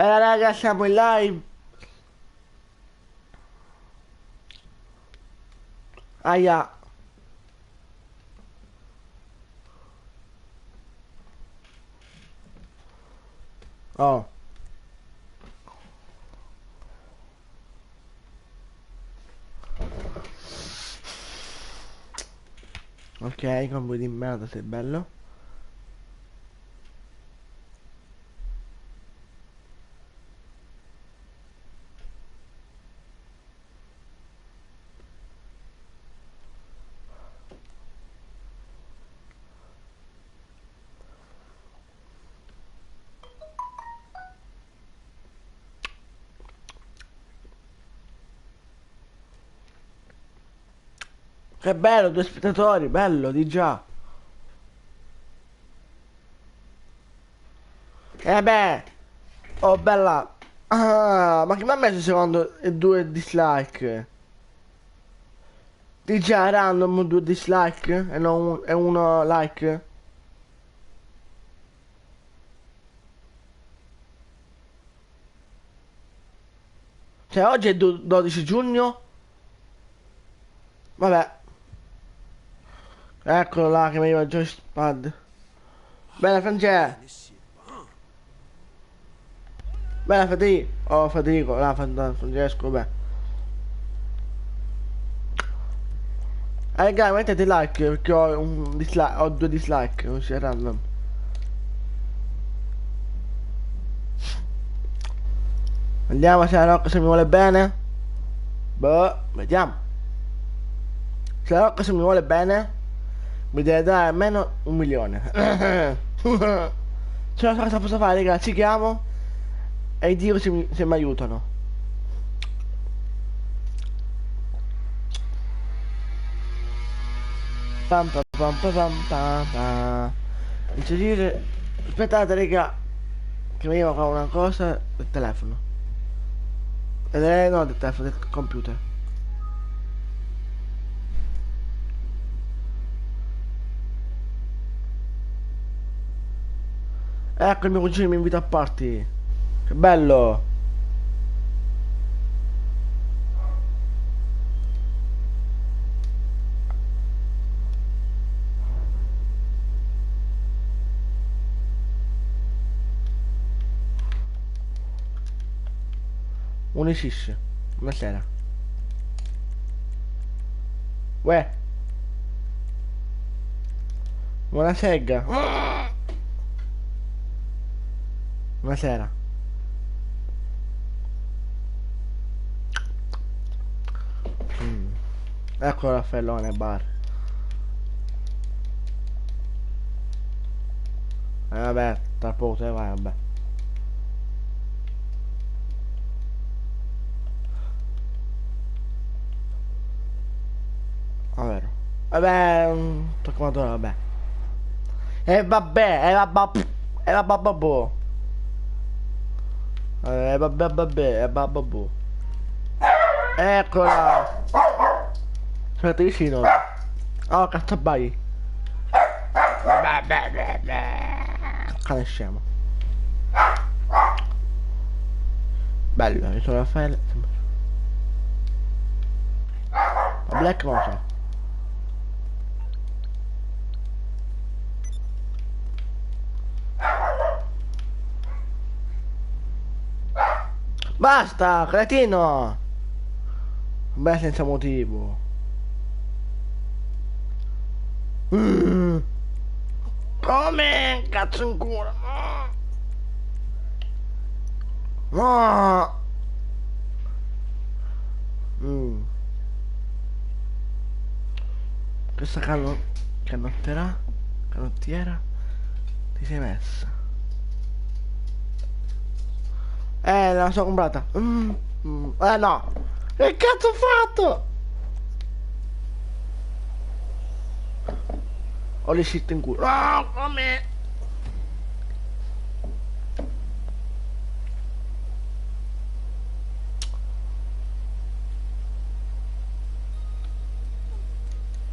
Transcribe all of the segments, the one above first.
Raga, siamo in live. Aia. Oh. Ok, combo di merda, sei bello. Che bello, due spettatori, bello, di già. Beh. Oh, bella. Ah, ma che mi ha messo secondo e due dislike? Di già, random, due dislike e, non, e uno like. Cioè, oggi è 12 giugno. Vabbè, eccolo là che mi arriva il joypad. Bella, Francesca. Bella, Federico. Oh, Federico, là, Francesco, beh. Raga, mettete like perché ho un dislike, ho due dislike, così è random. Vediamo se la Rocca se mi vuole bene. Boh, vediamo. Se la Rocca se mi vuole bene, mi deve dare almeno 1 milione. Ce la so cosa posso fare, raga, ci chiamo e dico se mi aiutano. Pam pam pam pam pam pam pam. Inserire. Aspettate, raga, che mi arriva qua una cosa del telefono. No, del telefono, del computer. Ecco il mio cugino mi invita a party. Che bello. Uniscisce. Buonasera. Uè. Buonasera. Buonasera. Mm. Ecco Raffaellone bar. Vabbè, tra poco te ne vai, vabbè. Vabbè. Vabbè, tocca vabbè. Vabbè, vabbè. Vabbè. Vabbè, vabbè. Eccola. Aspetta vicino. Oh, cazzo bai. Cane scemo. Bello, io sono Raffaele. La Black non lo so. Basta, cretino! Beh, senza motivo. Mm. Come? Cazzo in culo. No. Mm. Questa canottiera ti sei messa. La so comprata. No. Che cazzo ho fatto? Ho le shit in culo. No, come?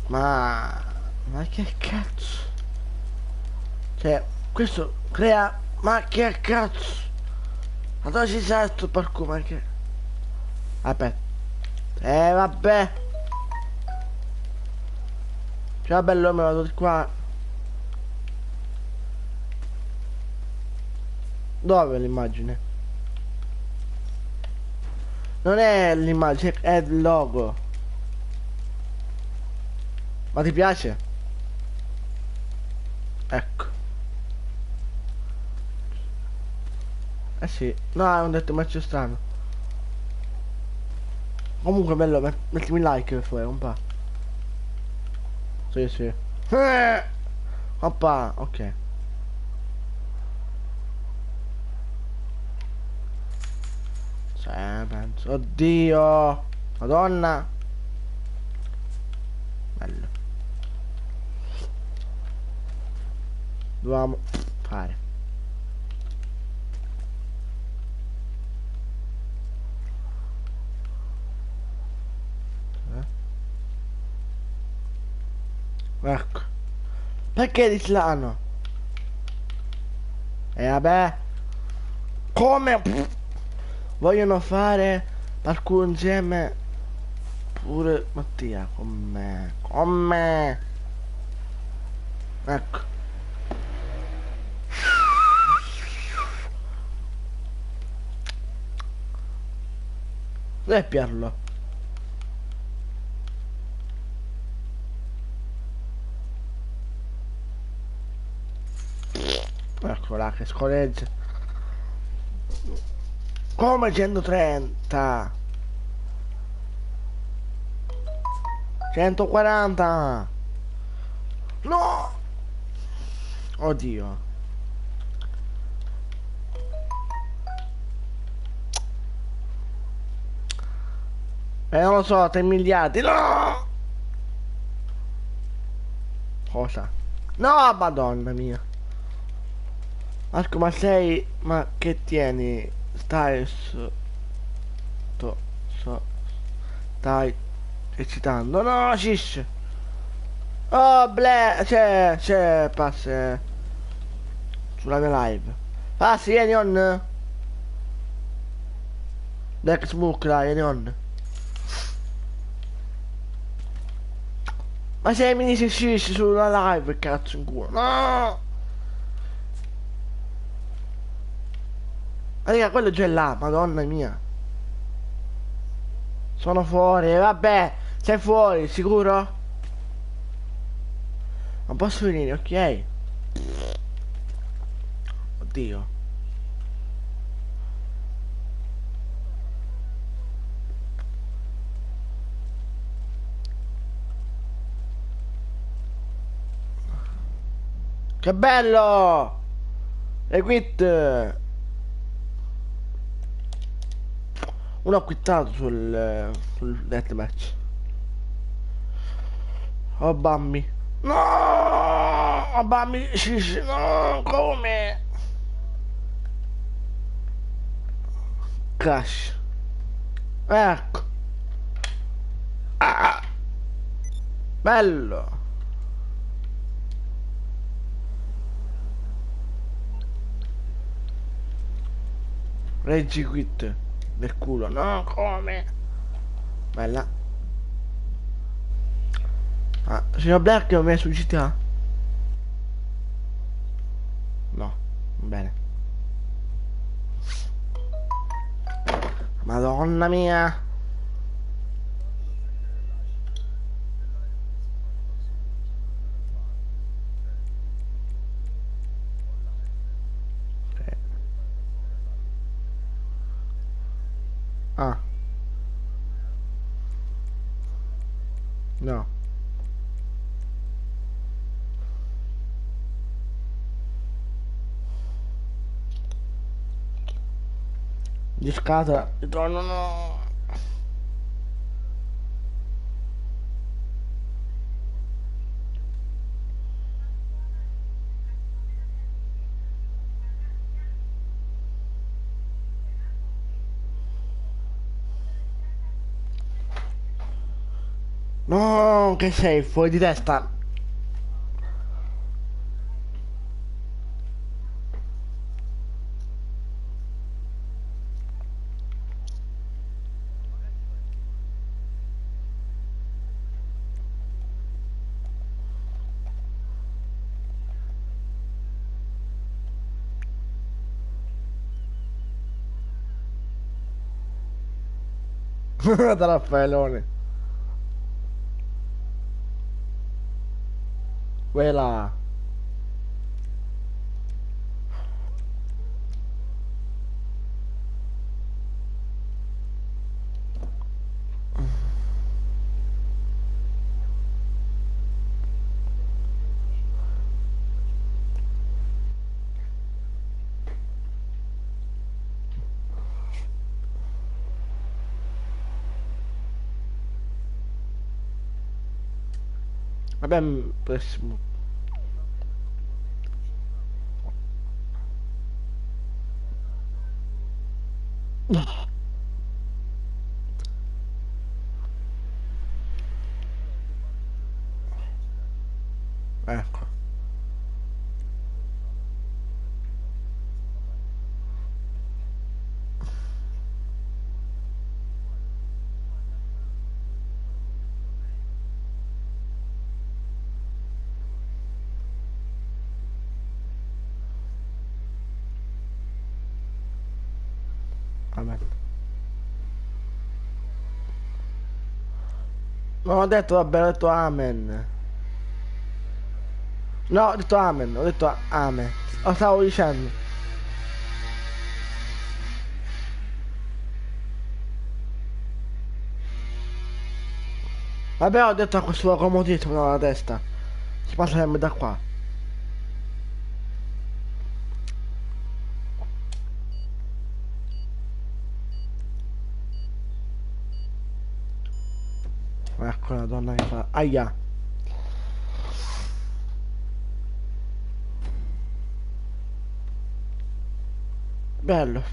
Ma che cazzo? Cioè, questo crea... Ma che cazzo? Ma dove ci sta sto parkour? Ma che... Aspetta. Vabbè. Cioè bello, me vado di qua. Dove è l'immagine? Non è l'immagine, è il logo. Ma ti piace? Ecco. Eh sì. No, hanno detto match strano. Comunque bello, mettimi like per favore, un po'. Sì, sì. Oppa, ok. Sì, penso. Oddio. Madonna. Bello. Dovevamo fare. Ecco. Perché di slano? E vabbè. Come? Vogliono fare parkour insieme. Pure Mattia. Con me. Con me. Ecco. Dov'è Pierlo? Ecco là che scorreggia. Come 130? 140? No! Oddio. Non lo so, 3 miliardi. No! Cosa? No, madonna mia. Marco, ma sei... Ma che tieni? Stai... So... Stai... eccitando. No, shish! Oh, ble... passa... Sulla mia live. Ah, sì, vieni on. Black Smoke, dai, vieni on. Ma sei mini shish sulla live, cazzo in culo. No! Ma raga, quello già è là, madonna mia. Sono fuori, vabbè. Sei fuori, sicuro? Non posso venire, ok? Oddio. Che bello! E quit! Uno ha quittato sul deathmatch. Oh Bambi. No! Oh Bambi, shish, no, come? Crash. Ecco. Ah, bello. Reggi quit. Del culo. No, come? Bella. Ah, signor Black ho messo GTA? No. Bene. Madonna mia. Ah. No. Di scatola. Ritorno no. No, che sei fuori di testa. Da Raffaellone. Quella. Vabbè, prossimo. Ecco. Vabbè. Non ho detto, vabbè, ho detto amen. No, ho detto amen, ho detto amen. Lo stavo dicendo. Vabbè, ho detto a questo comodissimo nella testa. Si passa sempre da qua. Ecco la donna che fa. Aia. Bello.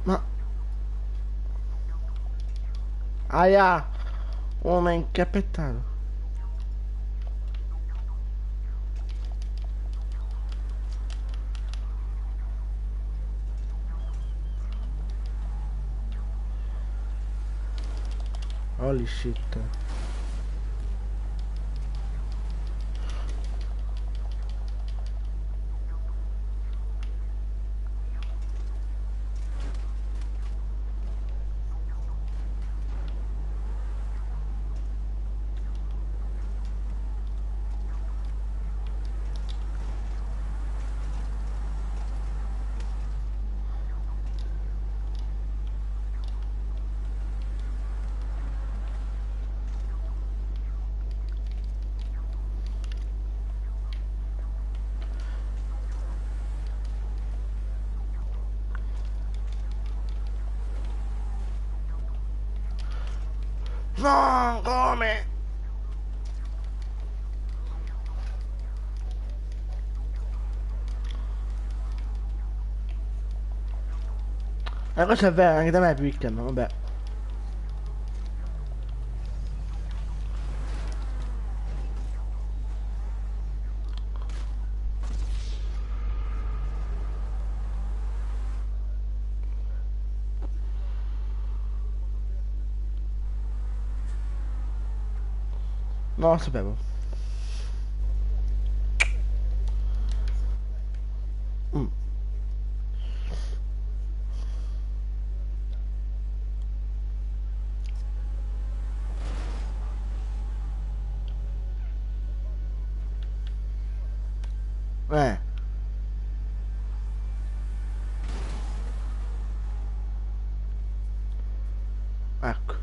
Ma. Aia. Oh, ma è incappettato. Holy shit. No, come? Questo è vero, anche da me è piccolo, vabbè. Non lo sapevo. Mm. Eh, ecco.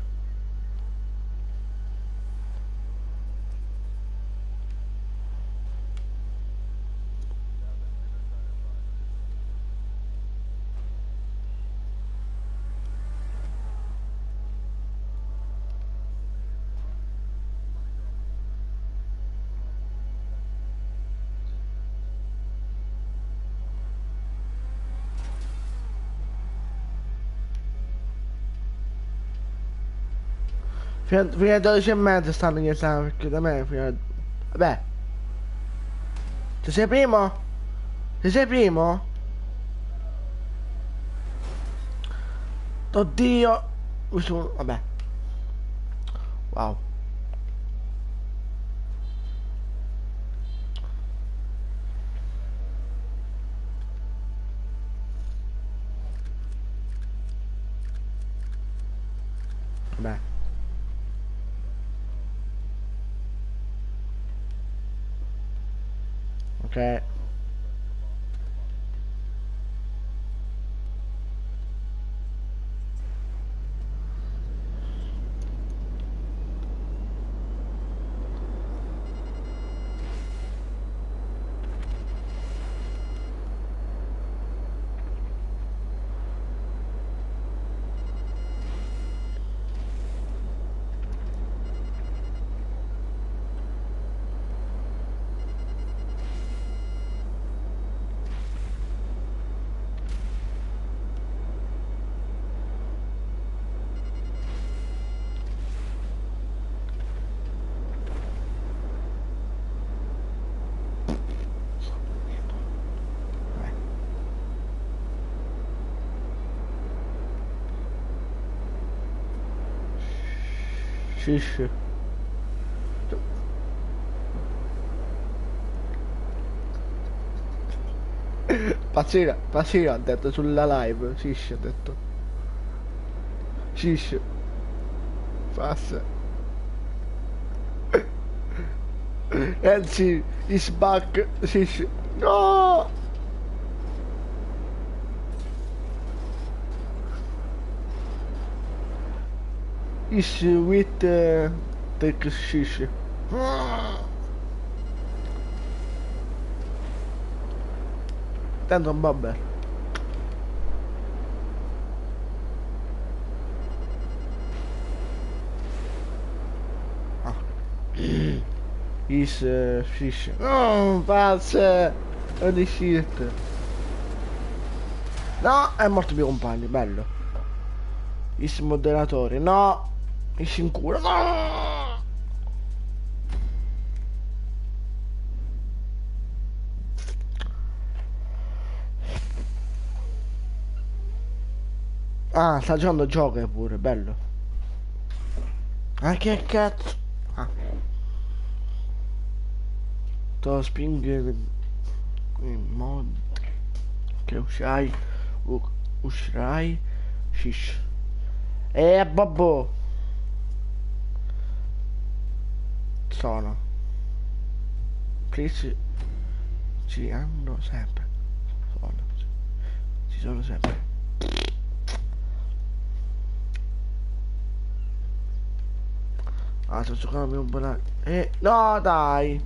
Fino alle 12 e mezza stanno gli esami, perché da me fino a... Vabbè, ci sei primo? Ci sei primo? Oddio. Vabbè. Wow. Beh. Ok. Shish. Pazzina, pazzina, ha detto sulla live. Shish, ha detto. Shish. Passa. Elsie is back. Shish. No! Is with the shish. Tanto un babber. Ah. Is shish. No, pazza! Holy shit. No, è morto mio compagno, bello. Is moderatore, no! Is in cura, no! Ah, sta giocando gioca pure, bello. Ah, che cazzo? Ah, to sping in mod che uscirai shish. Babbo, sono. Please ci hanno sempre. Sono. Ci sono sempre. Ah, sto giocando un po'. No, dai.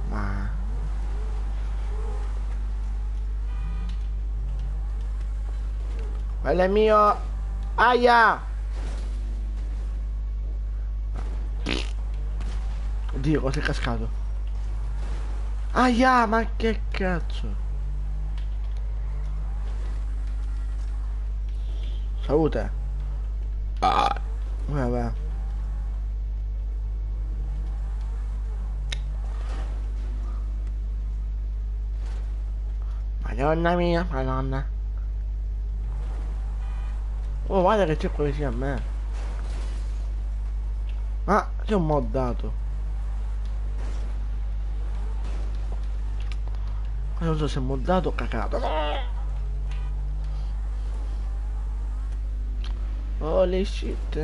Ma. Quello è mio. Aia! Oddio, cosa è cascato? Aia, ma che cazzo? Salute. Ah. Vabbè. Madonna mia, madonna. Oh, guarda che c'è quello vicino a me. Ma c'è un mod dato. Ma non so se è moddato o cacato. Holy shit.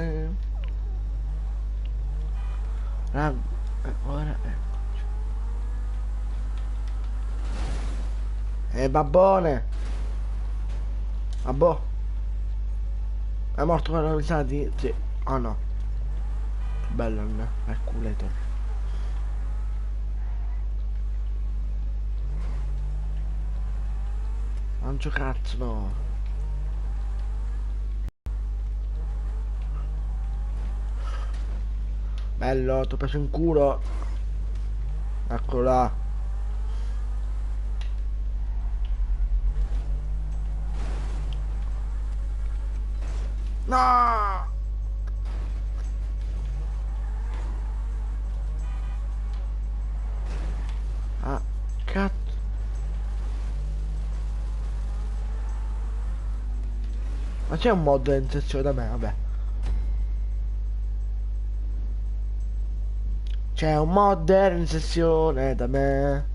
Ora babbone. Babbo. È morto quello mi sa di. Sì. Oh no. Bello il calculator. Non cazzo no. Bello, ti ho preso in culo. Eccolo là. No! Ah, cazzo. Ma c'è un mod in sezione da me, vabbè. C'è un modder in sessione da me.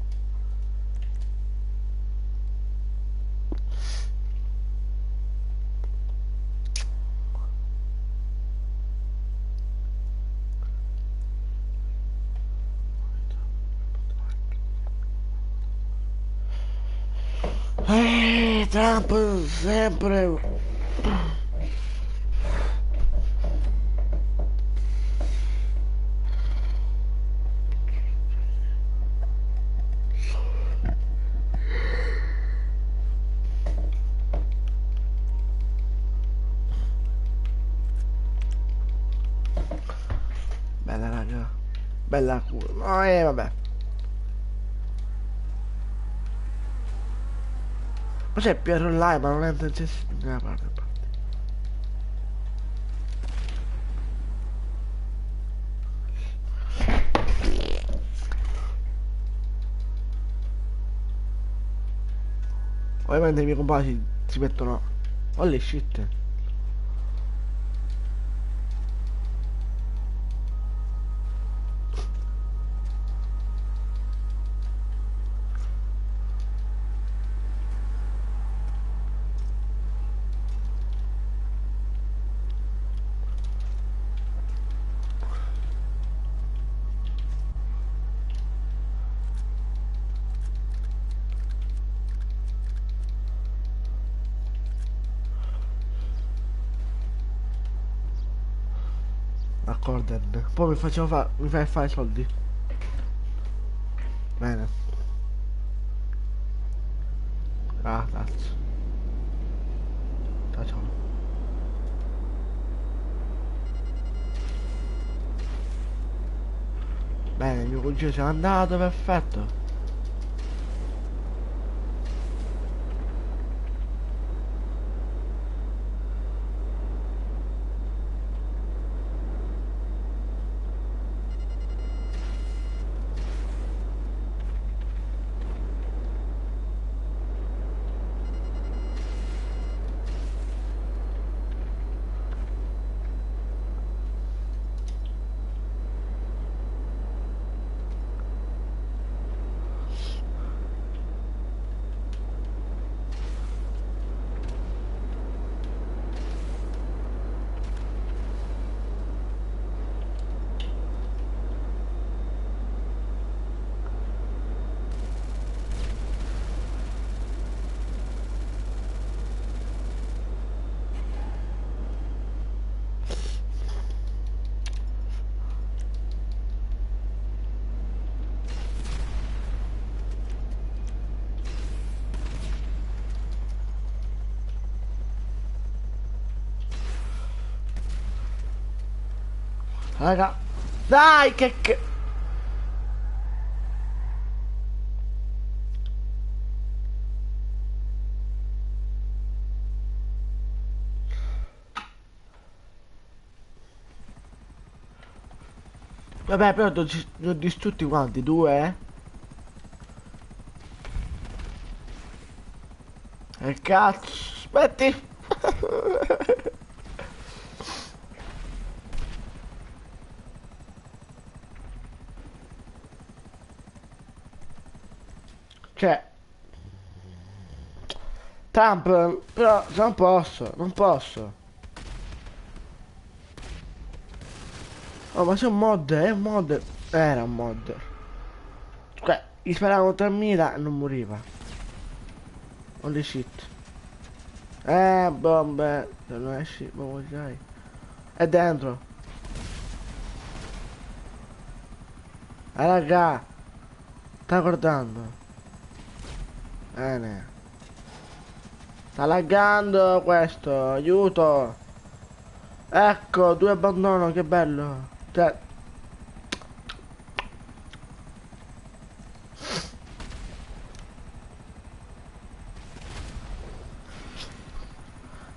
Trump sempre. Bella raga. Bella culo. No, vabbè. Ma c'è Piero là, ma non è nella parte. Ovviamente i miei compagni si mettono. Holy shit. Accorden. Poi mi fai fare i soldi. Bene. Ah, cazzo. Ciao ciao. Bene, il mio cugino se n'è andato, perfetto. Raga. Dai, che... Vabbè, però li ho distrutti quanti? Due? Cazzo, aspetti. Cioè, Trump, però non posso, non posso. Oh, ma c'è un mod, è un mod. Era un mod. Cioè, gli sparavano 3000 e non moriva. Holy shit. Bombe. Se non esci, ma morirai. È dentro. Raga. Sta guardando. Bene. Sta laggando questo. Aiuto. Ecco, due abbandono, che bello. Cioè...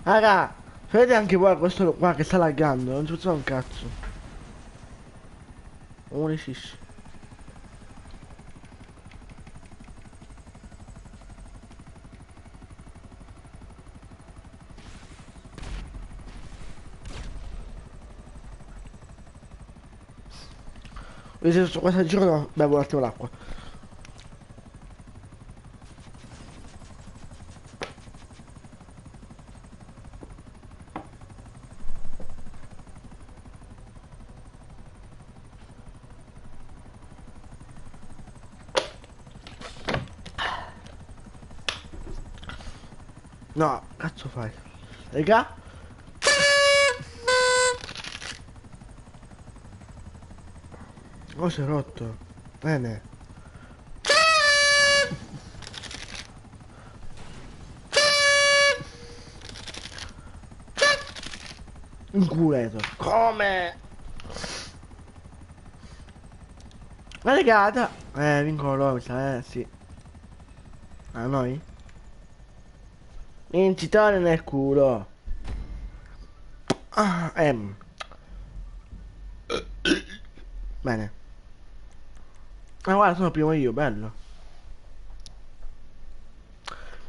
Raga, vedete anche voi questo qua che sta laggando, non ci facciamo un cazzo. Unisci. Vedete su questo giro no, bevo un attimo l'acqua. No, cazzo fai? Raga? Oh, si è rotto. Bene. Un culeto. Come? La legata. Vincono loro, mi sa, sì. Ah, noi? Vincitore nel culo. Ah, Bene. Ah, guarda, sono primo io, bello.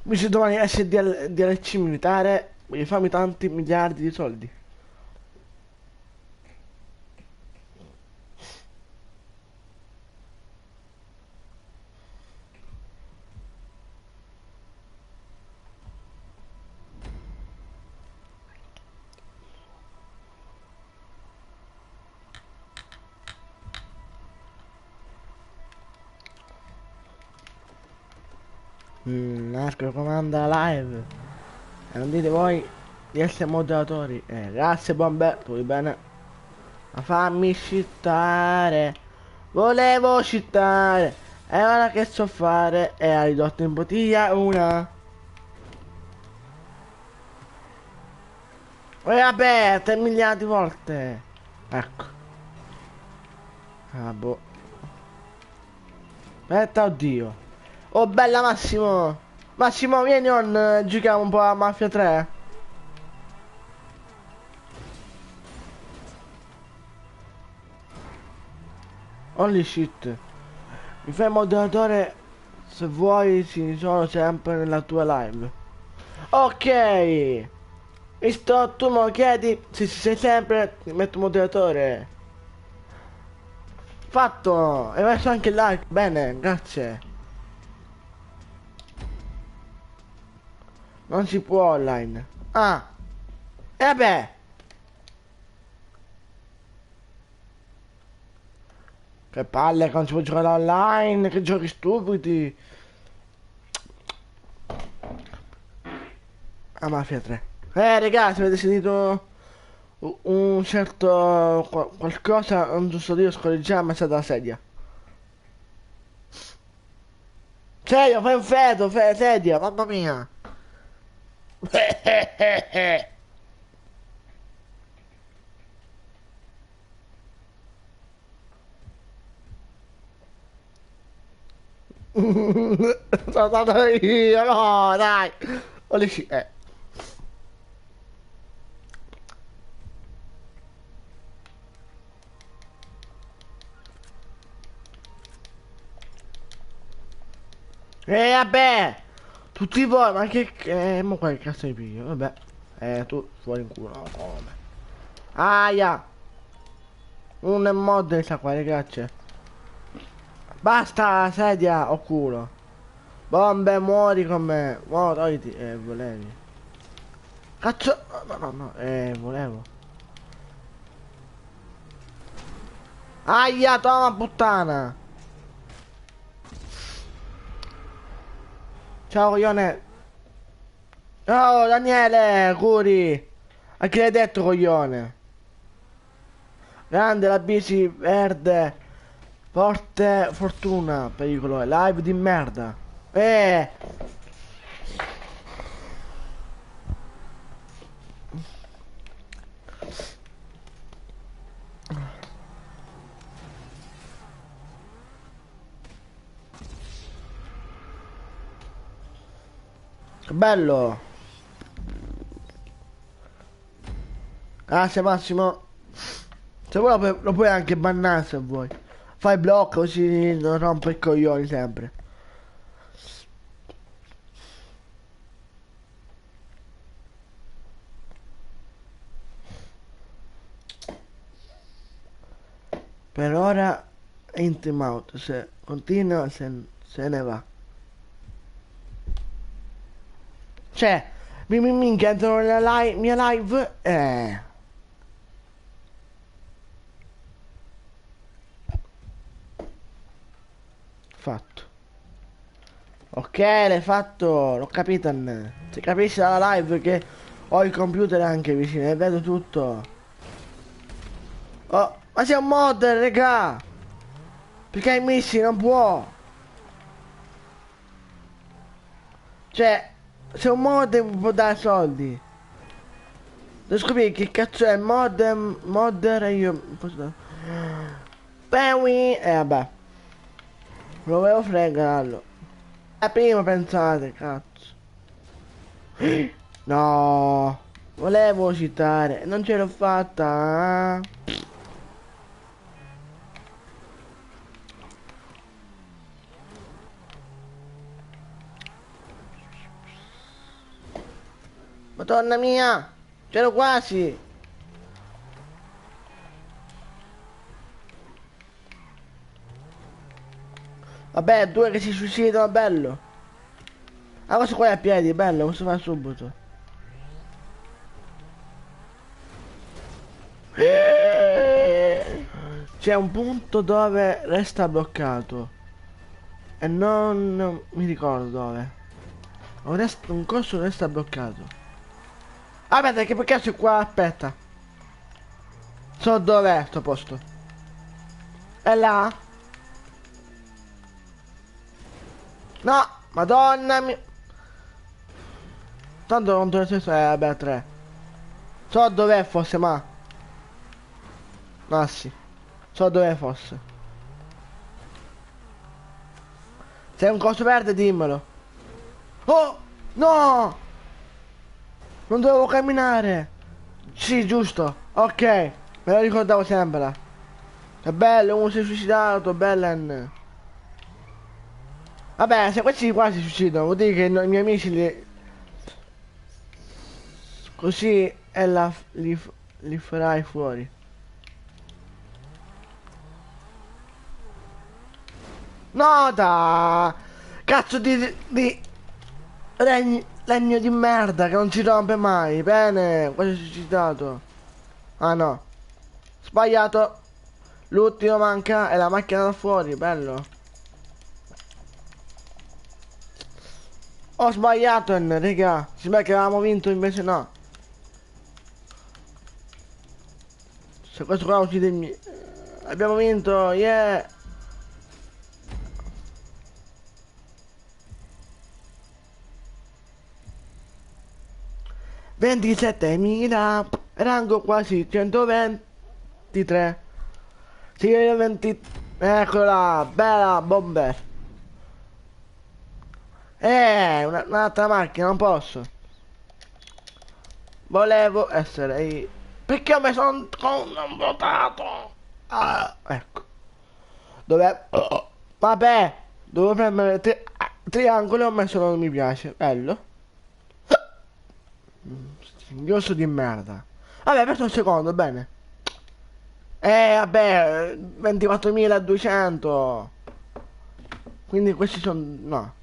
Invece domani DLC militare, voglio farmi tanti miliardi di soldi. Narco comanda live. E non dite voi di essere moderatori. Grazie Bomberto, vuoi bene? Ma fammi scittare. Volevo scittare. E ora che so fare? E ha ridotto in bottiglia una. E vabbè, 3 miliardi di volte. Ecco. Ah boh. Aspetta, oddio. Oh bella Massimo. Massimo vieni on, giochiamo un po' a Mafia 3. Holy shit. Mi fai moderatore se vuoi, ci sono sempre nella tua live. Ok. Visto tu me lo chiedi, se ci sei sempre, ti metto moderatore. Fatto. E messo anche il like. Bene, grazie. Non si può online. Ah. E vabbè. Che palle, che non si può giocare online, che giochi stupidi. A Mafia 3. Ragazzi, avete sentito un certo qualcosa, non giusto io scorreggiare, è stata la sedia. Serio, fai un feto, sedia, mamma mia. Sono stato io, no, dai. Holy shit, vabbè. Tutti voi, ma ma qua che cazzo di piglio? Vabbè. Tu fuori in culo, no, come? Aia. Un mod sa qua, grazie. Basta, sedia, o culo. Bombe, muori con me. Oh, togliti. Volevi. Cazzo. No, no, no, volevo. Aia, toma puttana. Ciao, coglione. Oh, Daniele, curi. A chi l'hai detto, coglione? Grande la bici verde. Forte fortuna, pericolo. Live di merda. Eh. Che bello. Grazie Massimo. Se vuoi lo puoi anche bannare se vuoi. Fai blocco così non rompe i coglioni sempre. Per ora è in time out. Se continua se ne va. Cioè, minchia entrano nella mia live. Fatto. Ok, l'hai fatto, l'ho capito. Si capisce dalla live che ho il computer anche vicino e vedo tutto. Oh, ma sei un modder, raga! Perché i missili non può? Cioè, se un modem può dare soldi. Devo scoprire che cazzo è modder e io posso dare. Pewi! Vabbè, volevo fregarlo. Prima pensate, cazzo. No, volevo citare, non ce l'ho fatta. Madonna mia, c'ero quasi. Vabbè, due che si suicidano, bello. Ah, questo qua è a piedi, bello, posso fare subito. C'è un punto dove resta bloccato. E non mi ricordo dove. Un corso resta bloccato. Aspetta, che per caso è qua, aspetta. So dov'è sto posto. È là? No, madonna mia. Tanto non te lo stesso vabbè, 3. So dov'è fosse, ma. Ma sì. So dov'è fosse. Se è un coso verde dimmelo. Oh! No! Non dovevo camminare. Sì, giusto. Ok. Me lo ricordavo sempre. È bello, uno si è suicidato, Bellen. Vabbè, se questi qua si suicidano, vuol dire che i miei amici li. Così è li farai fuori. Nota! Cazzo legno di merda che non si rompe mai. Bene, quasi suicidato. Ah no. Sbagliato. L'ultimo manca e la macchina da fuori, bello. Ho sbagliato, raga. Sembra che avevamo vinto, invece no. Se questo qua uccide il mio. Abbiamo vinto, yeah. $27.000. Rango quasi 123. Sì, 20. Eccola, bella bomber. Un'altra macchina, non posso. Volevo essere perché me sono votato. Ah, ecco. Dov'è? Vabbè, devo premere triangolo e ho messo non mi piace. Bello. Inghiosso di merda. Vabbè, aperto un secondo, bene. Vabbè, 24.200. Quindi questi sono. No.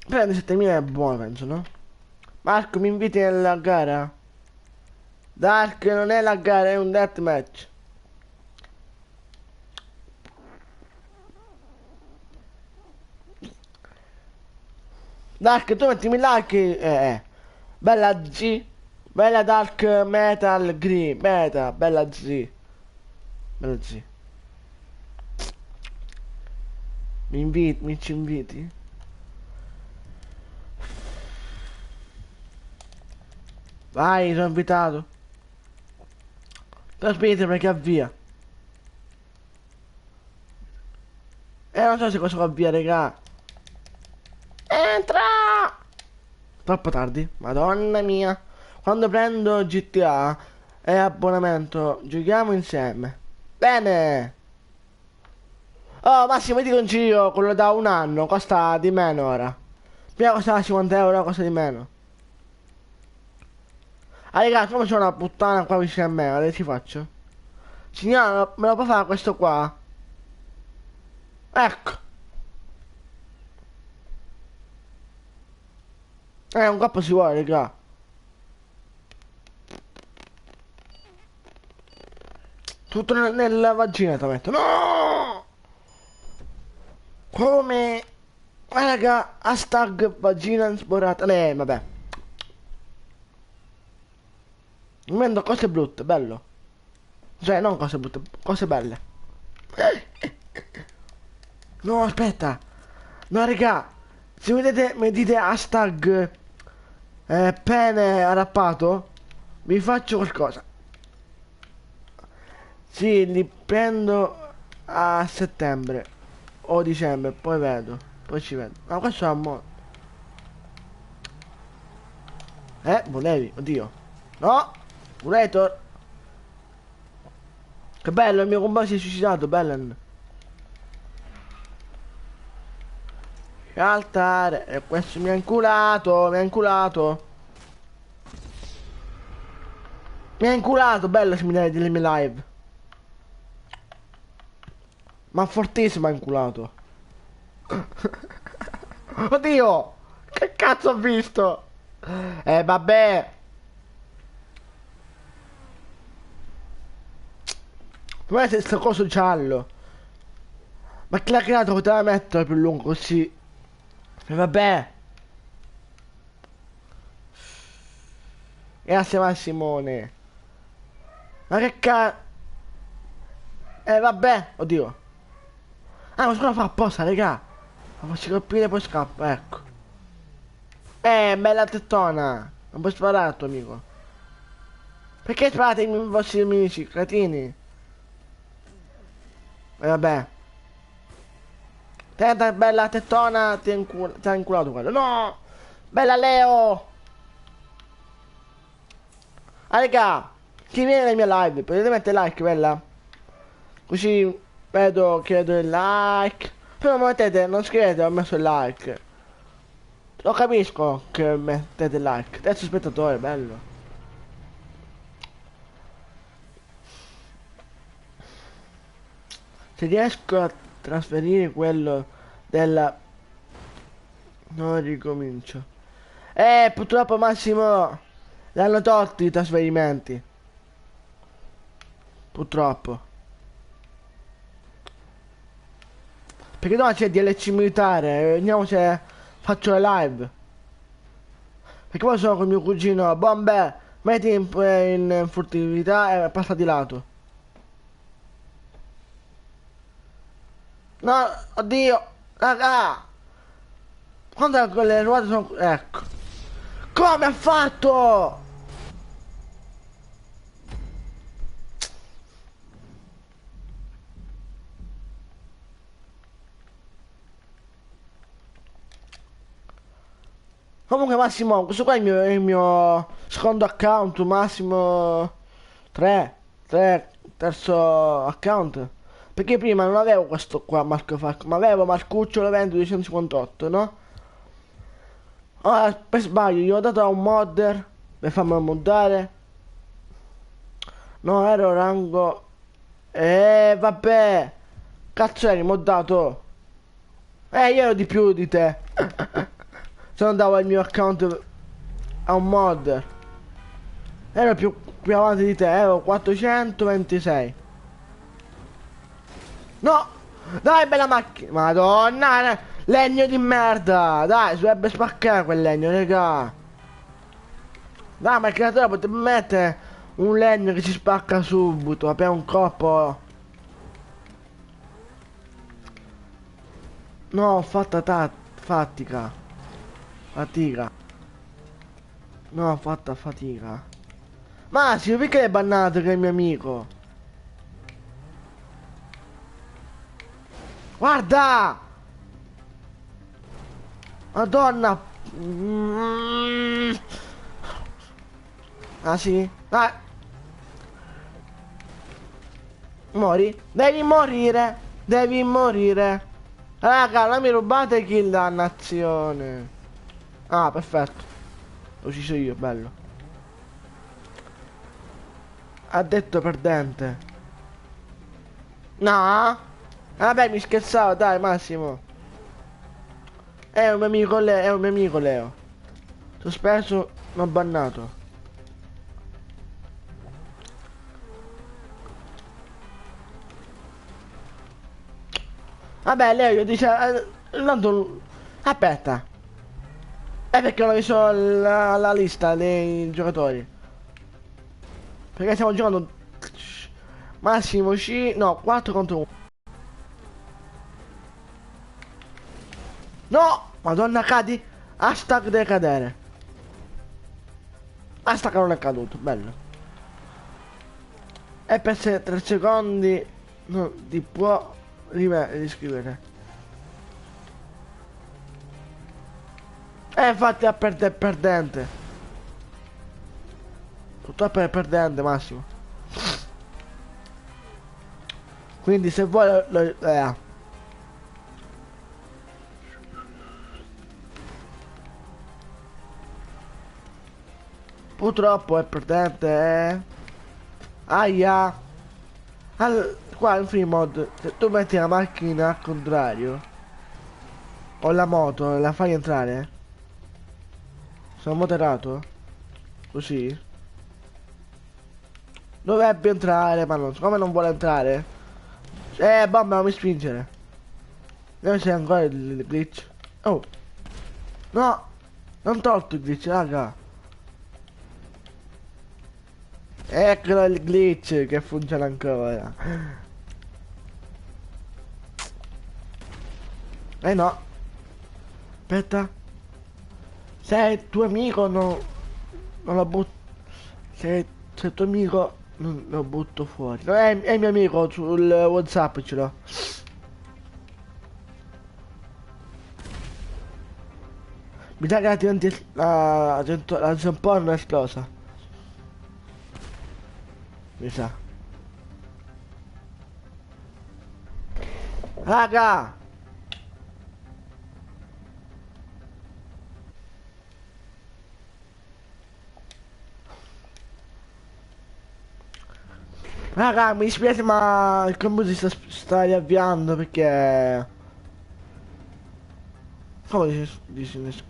Prende 7.000 è buono, penso, no? Marco, mi inviti nella gara? Dark non è la gara, è un deathmatch. Dark, tu mettimi like. Bella G. Bella Dark Metal Green. Bella Z. Bella Z. Mi ci inviti? Vai, sono invitato. Però aspetta perché avvia. Non so se questo va via, raga. Entra! Troppo tardi. Madonna mia. Quando prendo GTA e abbonamento, giochiamo insieme. Bene. Oh, Massimo, ti consiglio quello da un anno. Costa di meno ora. Prima costava 50 euro, costa di meno. Ah, ragazzi, come c'è una puttana qua vicino a me, guarda, ci faccio. Signora, me lo può fare questo qua? Ecco. Un coppo si vuole, raga. Tutto nella vagina ti metto. No! Come? Ma raga, hashtag vagina insporata. Vabbè. Mi vendo cose brutte, bello. Cioè, non cose brutte, cose belle. No, aspetta. No, raga. Se vedete, mi dite hashtag pene arrappato, vi faccio qualcosa. Sì, li prendo a settembre o dicembre, poi vedo. Poi ci vedo. Ma questo è un mo'. Volevi? Oddio. No! Murator! Che bello, il mio compagno si è suicidato, Belen. Altare, e questo mi ha inculato, mi ha inculato. Mi ha inculato, bello se mi dai delle mie live. Ma fortissimo ha inculato. Oddio! Che cazzo ho visto? Vabbè. Ma è sto coso giallo. Ma chi l'ha creato poteva mettere più lungo così. Vabbè. Grazie Massimone. Ma che cazzo. Vabbè. Oddio. Ah, ma scusa fa apposta, raga. Ma faccio colpire e poi scappa, ecco. Bella tettona. Non puoi sparare al tuo amico. Perché sparate i vostri amici, cretini? Vabbè. Tenta, bella tettona, ti ha inculato quello. No! Bella Leo! Ah, raga, chi viene nelle mie live, potete mettere like, bella? Così vedo che vedo il like. Però non mettete, non scrivete, ho messo il like. Lo capisco che mettete il like. Terzo spettatore, bello. Se riesco a trasferire quello della... Non ricomincio. Purtroppo Massimo l'hanno tolti i trasferimenti. Purtroppo. Perché no c'è DLC militare, vediamo se faccio le live. Perché poi sono con mio cugino, bombe, metti in furtività e passa di lato. No, oddio, raga. Quando quelle ruote sono... Ecco. Come ha fatto? Comunque Massimo, questo qua è il mio secondo account, Massimo 3, terzo account. Perché prima non avevo questo qua, Marco Falco, ma avevo Marcuccio Levento 258, no? Ora per sbaglio gli ho dato a un modder per farmi moddare. No, ero rango. Vabbè. Cazzo eri moddato. Io ero di più di te. Se non davo il mio account a un modder. Ero più avanti di te, ero 426. No! Dai, bella macchina! Madonna! Legno di merda! Dai, si dovrebbe spaccare quel legno, raga! Dai, ma il creatore potrebbe mettere un legno che si spacca subito, appena un colpo. No, ho fatta fatica. Fatica. No, ho fatta fatica. Massimo, perché l'hai bannato che è il mio amico? Guarda! Madonna! Ah sì? Dai! Mori? Devi morire! Devi morire! Raga, non mi rubate kill, dannazione! Ah, perfetto. L'ho ucciso io, bello. Ha detto perdente. No? Vabbè, mi scherzavo, dai, Massimo. È un mio amico Leo, è un mio amico Leo. Sospeso, non bannato. Vabbè, Leo dice... tanto... Aspetta. È perché non ho visto la lista dei giocatori. Perché stiamo giocando massimo C. No, 4 contro 1. No! Madonna cadi! Hashtag deve cadere. Hashtag non è caduto, bello. E per 3 secondi non ti può riscrivere. Infatti a perdente. Purtroppo è perdente Massimo. Quindi se vuoi purtroppo è perdente, Aia. Qua in free mod, se tu metti la macchina al contrario o la moto e la fai entrare, sono moderato così dovrebbe entrare, ma non, siccome non vuole entrare, bomba non mi spingere. Dove c'è ancora il glitch? Oh no, non tolto il glitch, raga. Eccolo il glitch che funziona ancora. No, aspetta. Se è tuo amico non lo butto. Se è tuo amico non lo butto fuori. No, è mio amico, sul WhatsApp ce l'ho. Mi sa che la zamponna è esplosa. Mi sa. Raga! Raga, mi dispiace ma il computer sta riavviando perché... Come dici?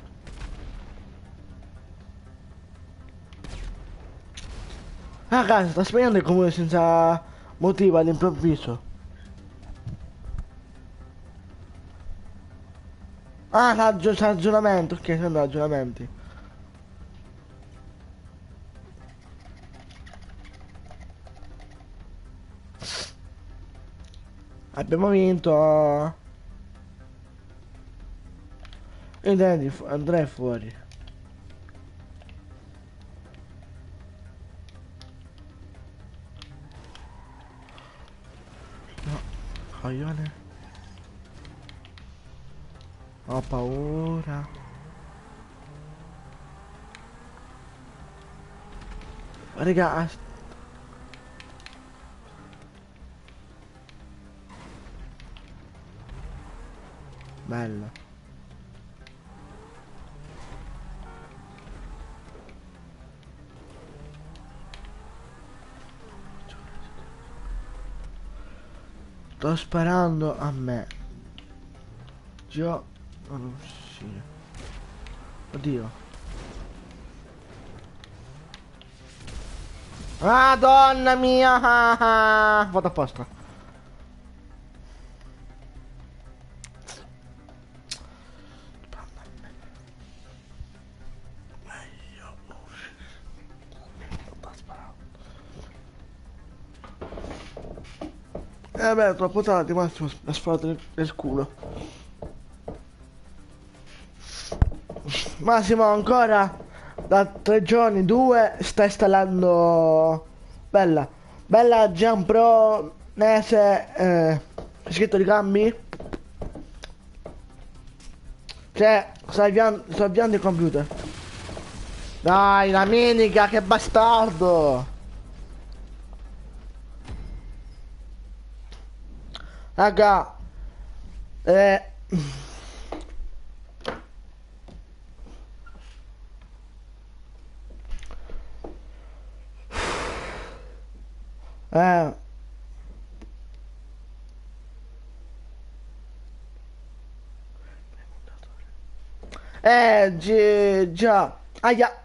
Raga, sta spegnendo il computer senza motivo all'improvviso. Ah, c'ha ragionamento, ok, sono ragionamenti. Abbiamo vinto. E andrei fuori. No, coglione. Ho paura. Raga, bello. Sto sparando a me. Io non uscire. Oddio. Madonna mia! Vado apposta. Beh, troppo tardi, Massimo, ha sparato nel culo. Massimo, ancora da 3 giorni, 2, sta installando... Bella. Bella Jump Pro Nese, scritto di cambi. Cioè, sto avviando il computer. Dai, la minica, che bastardo! Raga, eh... Eh... già. Aia.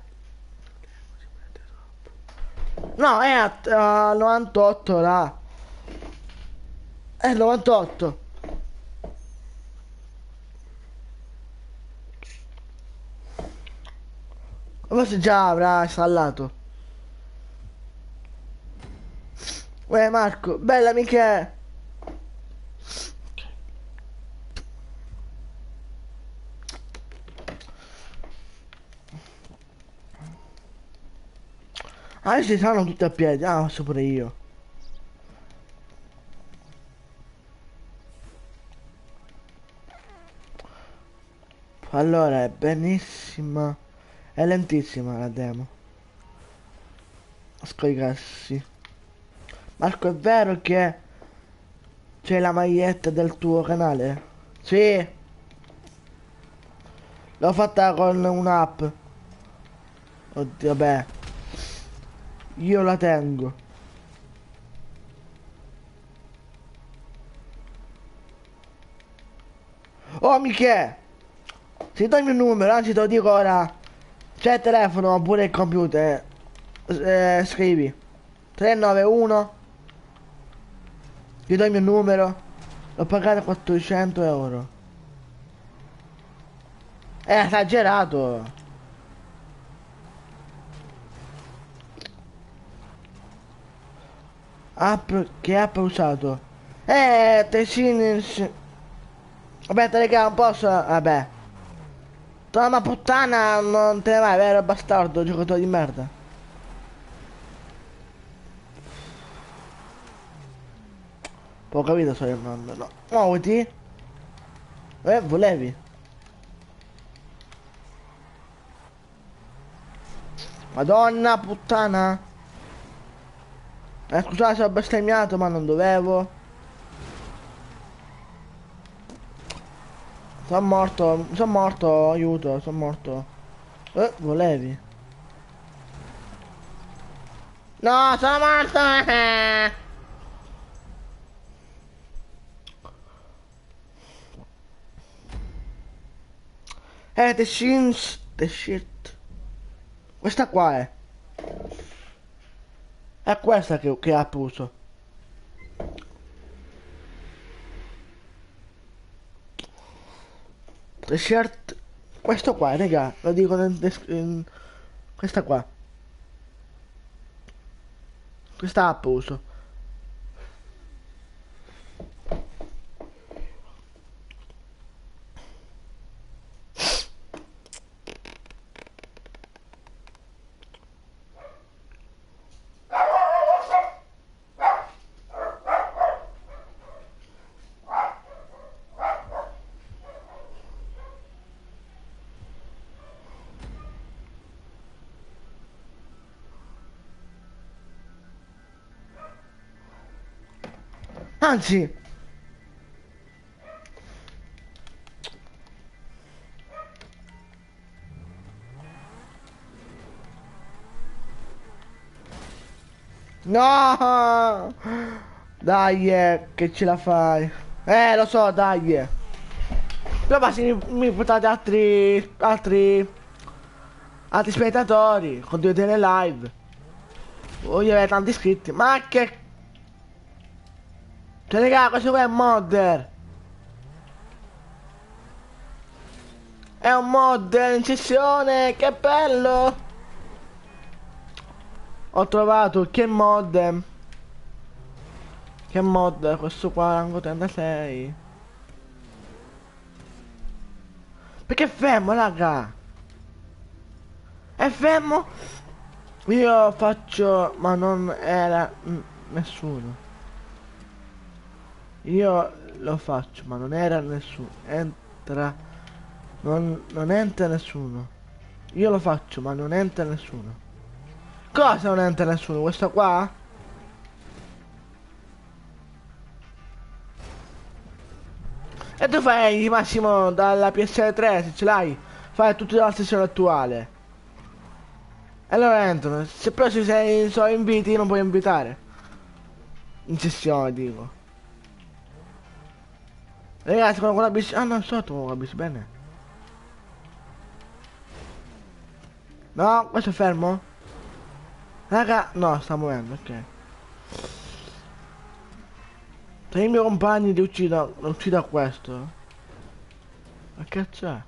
No, è a 98 là. È 98. Forse già avrà installato. Uè Marco, bella mica. Ah, ci stanno tutti a piedi, ah, posso pure io. Allora, è benissima. È lentissima la demo. Scaricarsi. Marco, è vero che c'è la maglietta del tuo canale? Sì, l'ho fatta con un'app. Oddio, vabbè. Io la tengo. Oh, Michè! Se do il mio numero, anzi te lo dico ora. C'è il telefono oppure il computer. Scrivi 391. Ti do il mio numero. L'ho pagato 400 euro. È esagerato. App, che app hai usato? Tesini. Aspetta, raga, un po'. Vabbè. Ma puttana, non te ne vai, vero bastardo, giocatore di merda. Ho capito, sto chiamando, no. Muoviti. Volevi? Madonna puttana. Scusate se ho bestemmiato, ma non dovevo. Sono morto, aiuto, sono morto. Volevi? No, sono morto! The shit. Questa qua è. È questa che ha uso. The shirt. Questo qua, raga, lo dico questa qua. Questa app uso. Anzi, no! Dai, che ce la fai. Lo so, dai. Però ma se mi portate altri spettatori, continuate nelle live. Voi avete tanti iscritti. Ma che... Cioè, raga, questo qua è un modder. È un modder in sessione, che bello. Ho trovato che modem. Che mod, questo qua, rango 36. Perché è fermo, raga? È fermo? Io faccio, ma non era nessuno. Io lo faccio, ma non era nessuno. Entra. Non entra nessuno. Io lo faccio, ma non entra nessuno. Cosa non entra nessuno? Questo qua? E tu fai massimo dalla PS3 se ce l'hai. Fai tutto dalla sessione attuale. E allora entrano. Se però se sei solo inviti non puoi invitare. In sessione dico. Ragazzi con la bis. Ah no, sotto con la bis, bene. No, questo è fermo? Raga, no, sta muovendo, ok. Se i miei compagni li uccido a questo. Ma che cazzo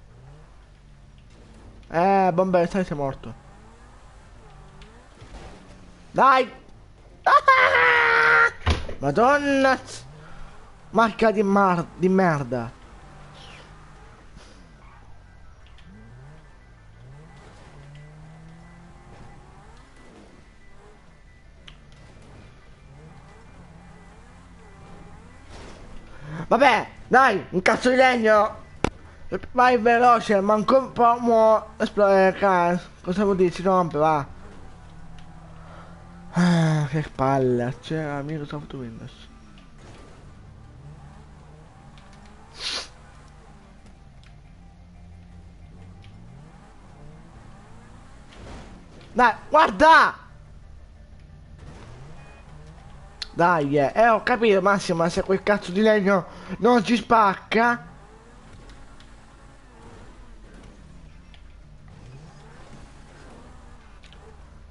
è? Bomber, sei morto. Dai! Ah! Madonna! Marca di merda. Vabbè, dai, un cazzo di legno. Vai veloce, manco un po' cosa vuol dire? Si rompe, va. Ah, che palle, c'è Microsoft Windows. Dai, guarda! Dai, ho capito Massimo, ma se quel cazzo di legno non ci spacca.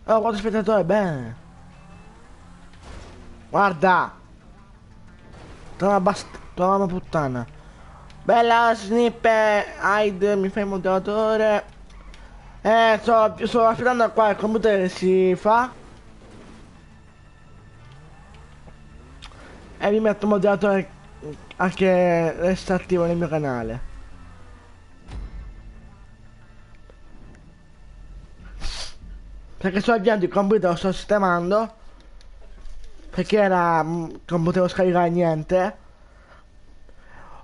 Oh, quanto spettatore, bene. Guarda! Torna puttana. Bella snippet, Hyde, mi fai il moderatore. Sto affidando qua il computer che si fa. E vi metto un moderatore anche resta attivo nel mio canale. Perché sto avviando il computer, lo sto sistemando. Perché era non potevo scaricare niente.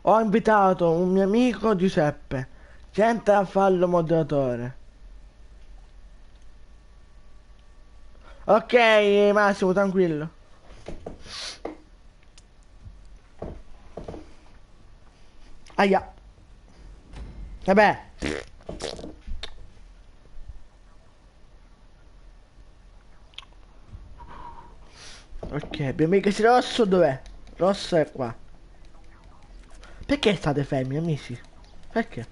Ho invitato un mio amico Giuseppe. Gente a farlo moderatore. Ok Massimo, tranquillo. Aia. Vabbè. Ok, BMX rosso dov'è? Rosso è qua. Perché state fermi, amici? Perché?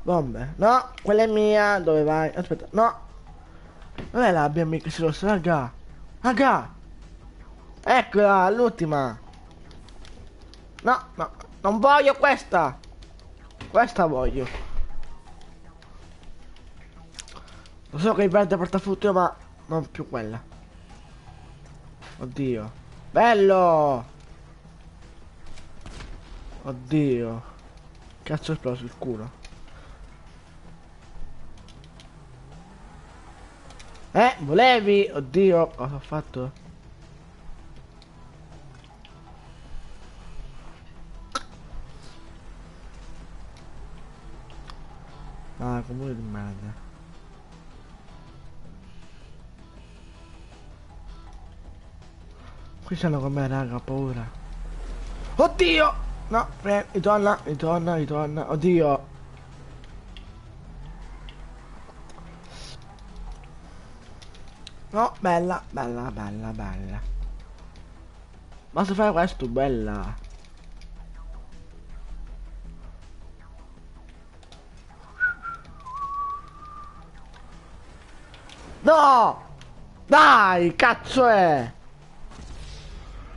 Bombe. No, quella è mia. Dove vai? Aspetta, no. Dov'è la BMX rossa, raga? Raga! Eccola, l'ultima. No, no, non voglio questa. Questa voglio. Lo so che il verde porta futuro, ma non più quella. Oddio. Bello! Oddio. Cazzo è esploso il culo. Volevi? Oddio, cosa ho fatto? Ah, comune di merda. Qui sono con me, raga, ho paura. Oddio! No, ritorna, ritorna, ritorna. Oddio. No, bella, bella, bella, bella. Basta fare questo, bella. No! Dai, cazzo è?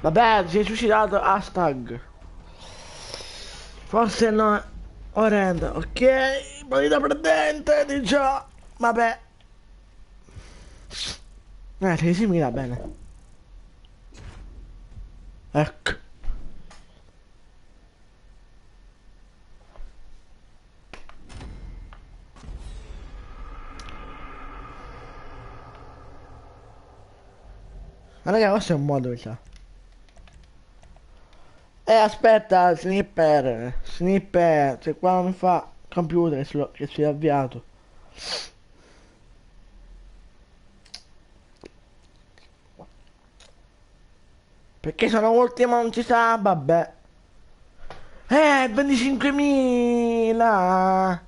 Vabbè, si è suicidato, hashtag. Forse no, orrendo, ok? Partita perdente, di già. Vabbè. 13.000, bene. Ecco. Ma raga, questo è un modo, mi sa. Aspetta, Snipper, se qua non mi fa computer che si è avviato. Perché sono ultimo, non ci sa, vabbè. 25.000!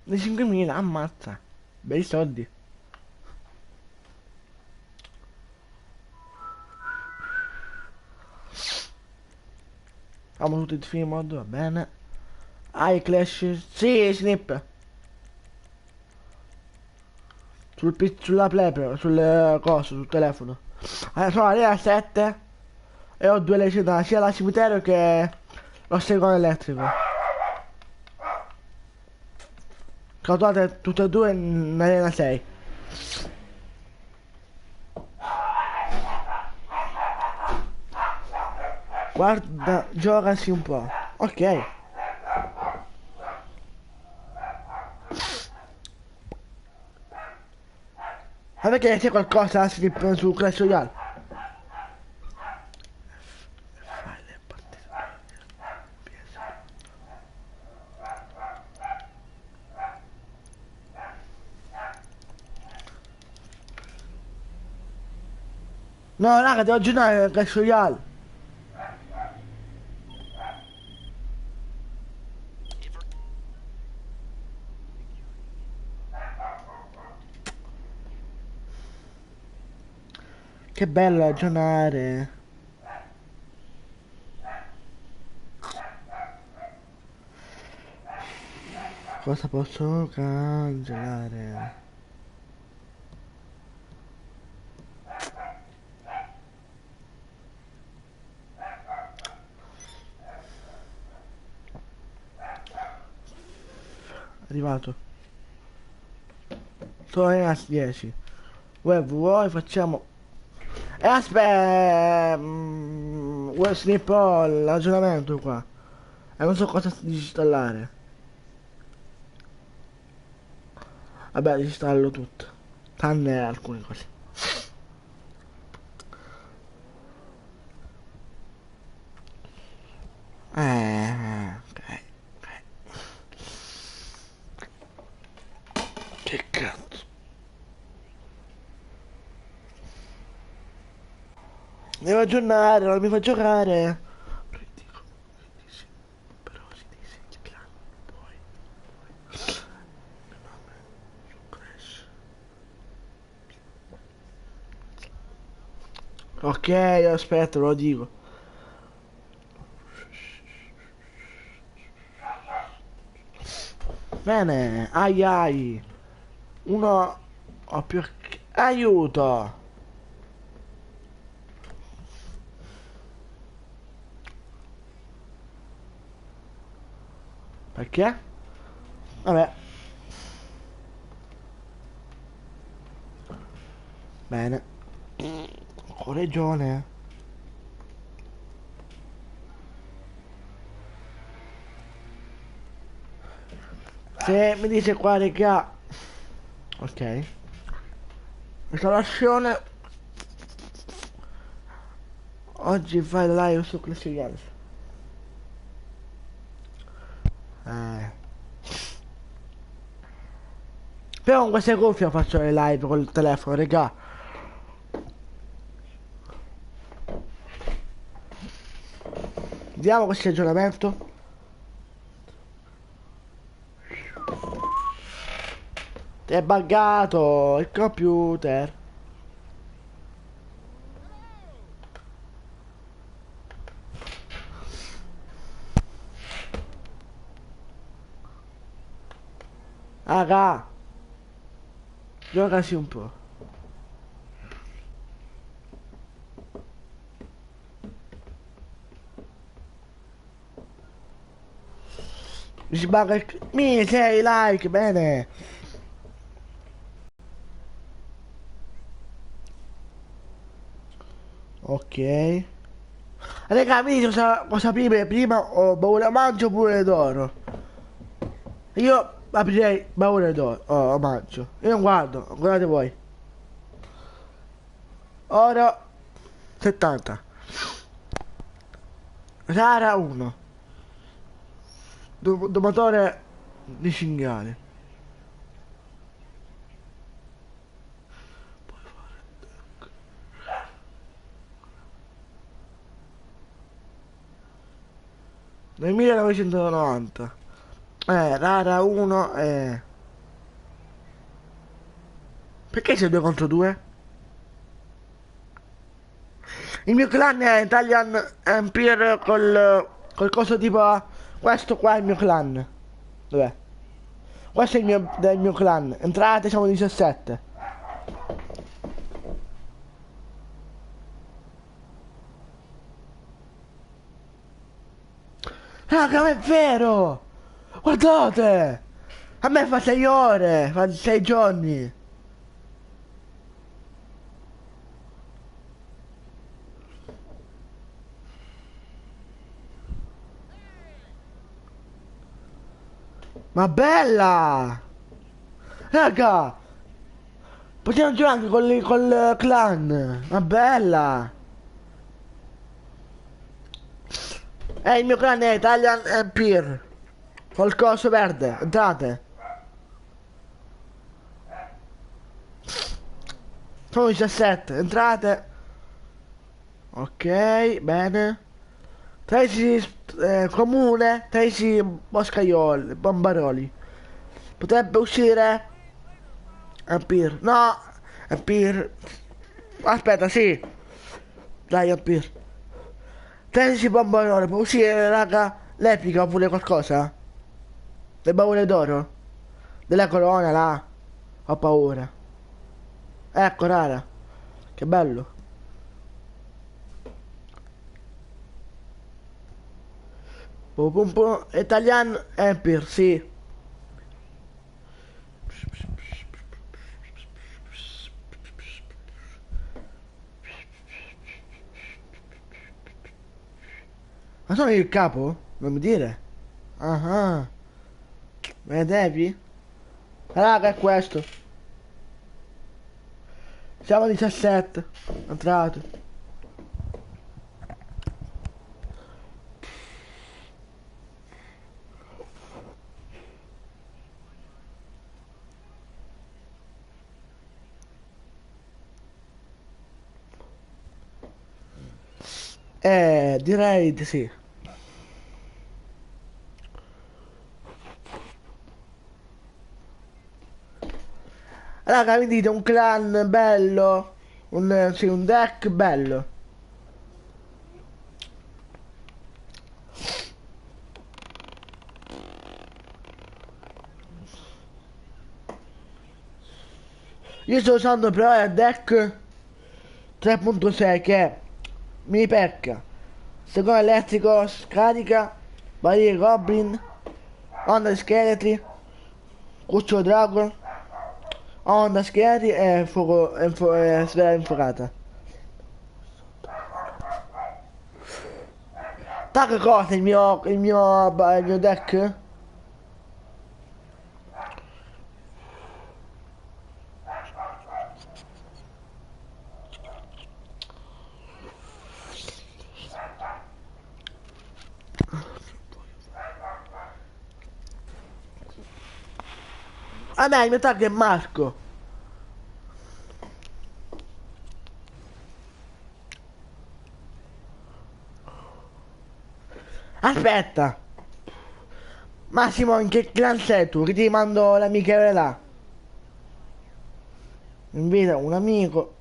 25.000, ammazza. Bei soldi. Abbiamo tutti i film mod, va bene. Clash, sì, Snip. Sulla play però, sul coso, sul telefono. Sono lì a 7 e ho due elettricità, sia la cimitero che lo stregone elettrico. Scautate tutte e due in arena 6. Guarda, giocasi un po'. Ok. Ma perché c'è qualcosa su Clash Royale? No, raga, devo aggiornare il Clash Royale. Che bello aggiornare. Cosa posso cancellare? Arrivato. Sono in as 10. Vuoi facciamo. Aspetta. Vuoi snippo l'aggiornamento qua. E non so cosa disinstallare. Vabbè, disinstallo tutto. Tranne alcune cose. Ok. Che cazzo. Devo aggiornare, non mi fa giocare. Però si dice il clan. Poi. Crash. Ok, aspetta, lo dico. Bene, ai ai. Uno o più. Aiuto. Perché? Vabbè. Bene. Correggione. Se mi dice qua regà. Ok. Installazione. Oggi fai live su Clash Royale. Però con queste cuffie faccio le live col telefono, regà. Vediamo questo aggiornamento. Ti è buggato il computer. Raga, giocasi un po'. Mi si bugga il. Mi sei like, bene. Ok. Raga, vedi cosa prima ho paura mangio pure d'oro. Io aprirei baule d'oro. Oh, omaggio. Io non guardo, guardate voi. Oro 70. Rara 1. Domatore di cinghiale. 1990. Rara 1 Perché c'è 2 contro 2? Il mio clan è Italian Empire col coso tipo. Questo qua è il mio clan. Dov'è? Questo è del mio clan. Entrate, siamo 17. Raga, ma è vero! Guardate! A me fa 6 ore, fa 6 giorni. Ma bella! Raga! Possiamo giocare anche col clan! Ma bella! Il mio clan è Italian Empire! Col coso verde, entrate! Sono 17, entrate! Ok, bene. Tracy comune, Tracy boscaioli, bombaroli. Potrebbe uscire Empire. No! Empire. Aspetta, sì. Dai, Empire. 13 bombaroli, può uscire, raga, l'epica oppure qualcosa? Le baule d'oro? Della corona, là. Ho paura. Ecco, rara. Che bello. Pum pum pum. Italian Empire, sì. Ma sono io il capo? Non mi dire. Ah ah. Vedevi? Raga, è questo. Siamo a 17. Entrato. Direi di sì. Raga, mi dite un clan bello. Sì, un deck bello. Io sto usando però il deck 3.6 che è mini pecca, secondo elettrico, scarica, barriere goblin, onda di scheletri, cucciolo dragon, onda scheletri e fuoco, sfera infuocata. Sa che cosa il mio deck? A me il mio tag è Marco. Aspetta, Massimo, in che clan sei tu? Che ti mando l'amichevole là. Invita un amico.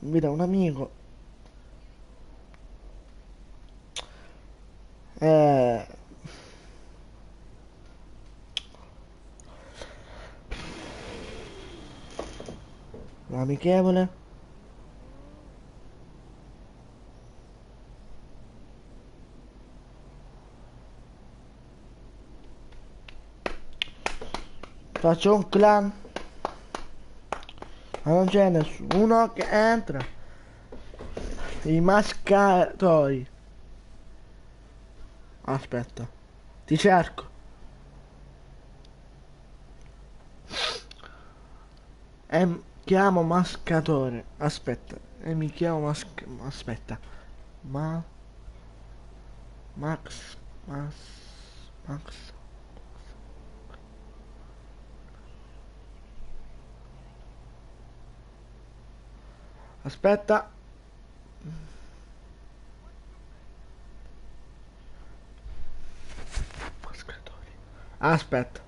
Invita un amico. Eh, L'amichevole. Faccio un clan. Ma non c'è nessuno che entra. I mascatori. Aspetta. Ti cerco. Chiamo mascatore. Aspetta. Mi chiamo aspetta. Ma. Max. Max. Max. Aspetta. Mascatori. Aspetta.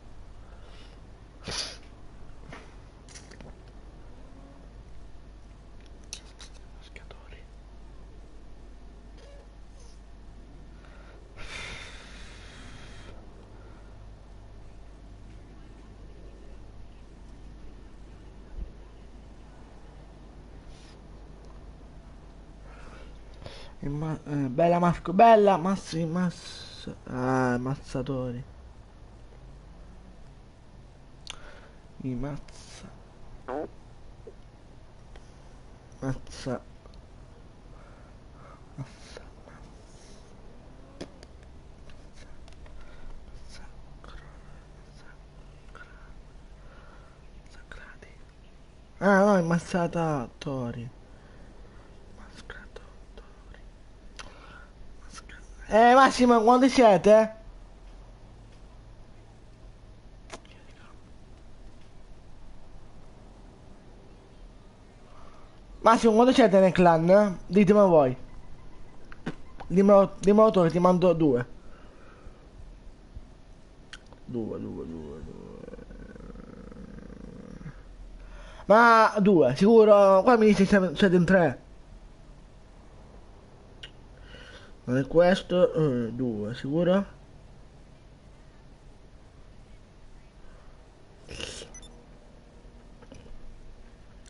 Mascatori. Bella Marco, bella, mazzatori. I mazza. Mazza. Mazza. Massacrati. Ah no, è mazzata Tori. Mascrato Tori. Massimo, quando siete? Massimo, quando siete nel clan? Ditemelo voi. Dimmelo tu che ti mando due. Due. Ma due, sicuro? Qua mi dice siete in tre. Non è questo, due, sicuro?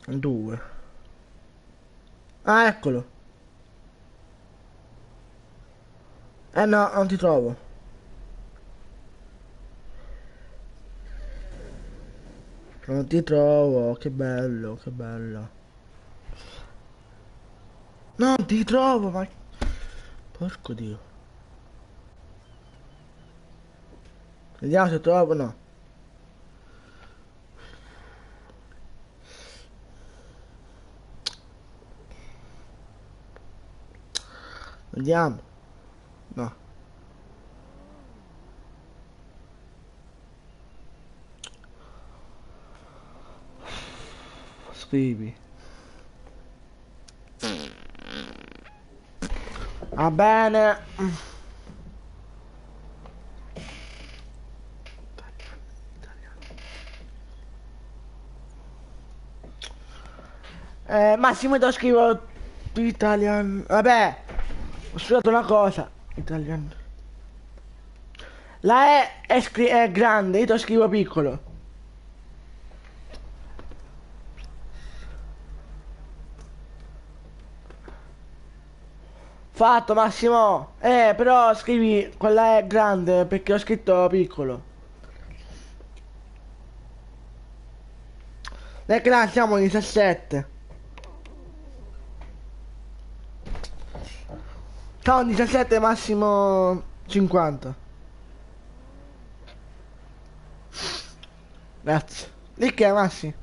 Due. Ah, eccolo. Eh no, non ti trovo. Non ti trovo, che bello, che bello. Non ti trovo, ma... Porco Dio. Vediamo se trovo, no. Vediamo. No. Scrivi. Va bene. Massimo ti scrivo Italian. Vabbè, ho studiato una cosa. Italian. La è grande, io ti scrivo piccolo. Fatto Massimo. Però scrivi quella è grande perché ho scritto piccolo. Nel clan siamo in 17. Ciao 17 massimo 50. Grazie. Di che Massi?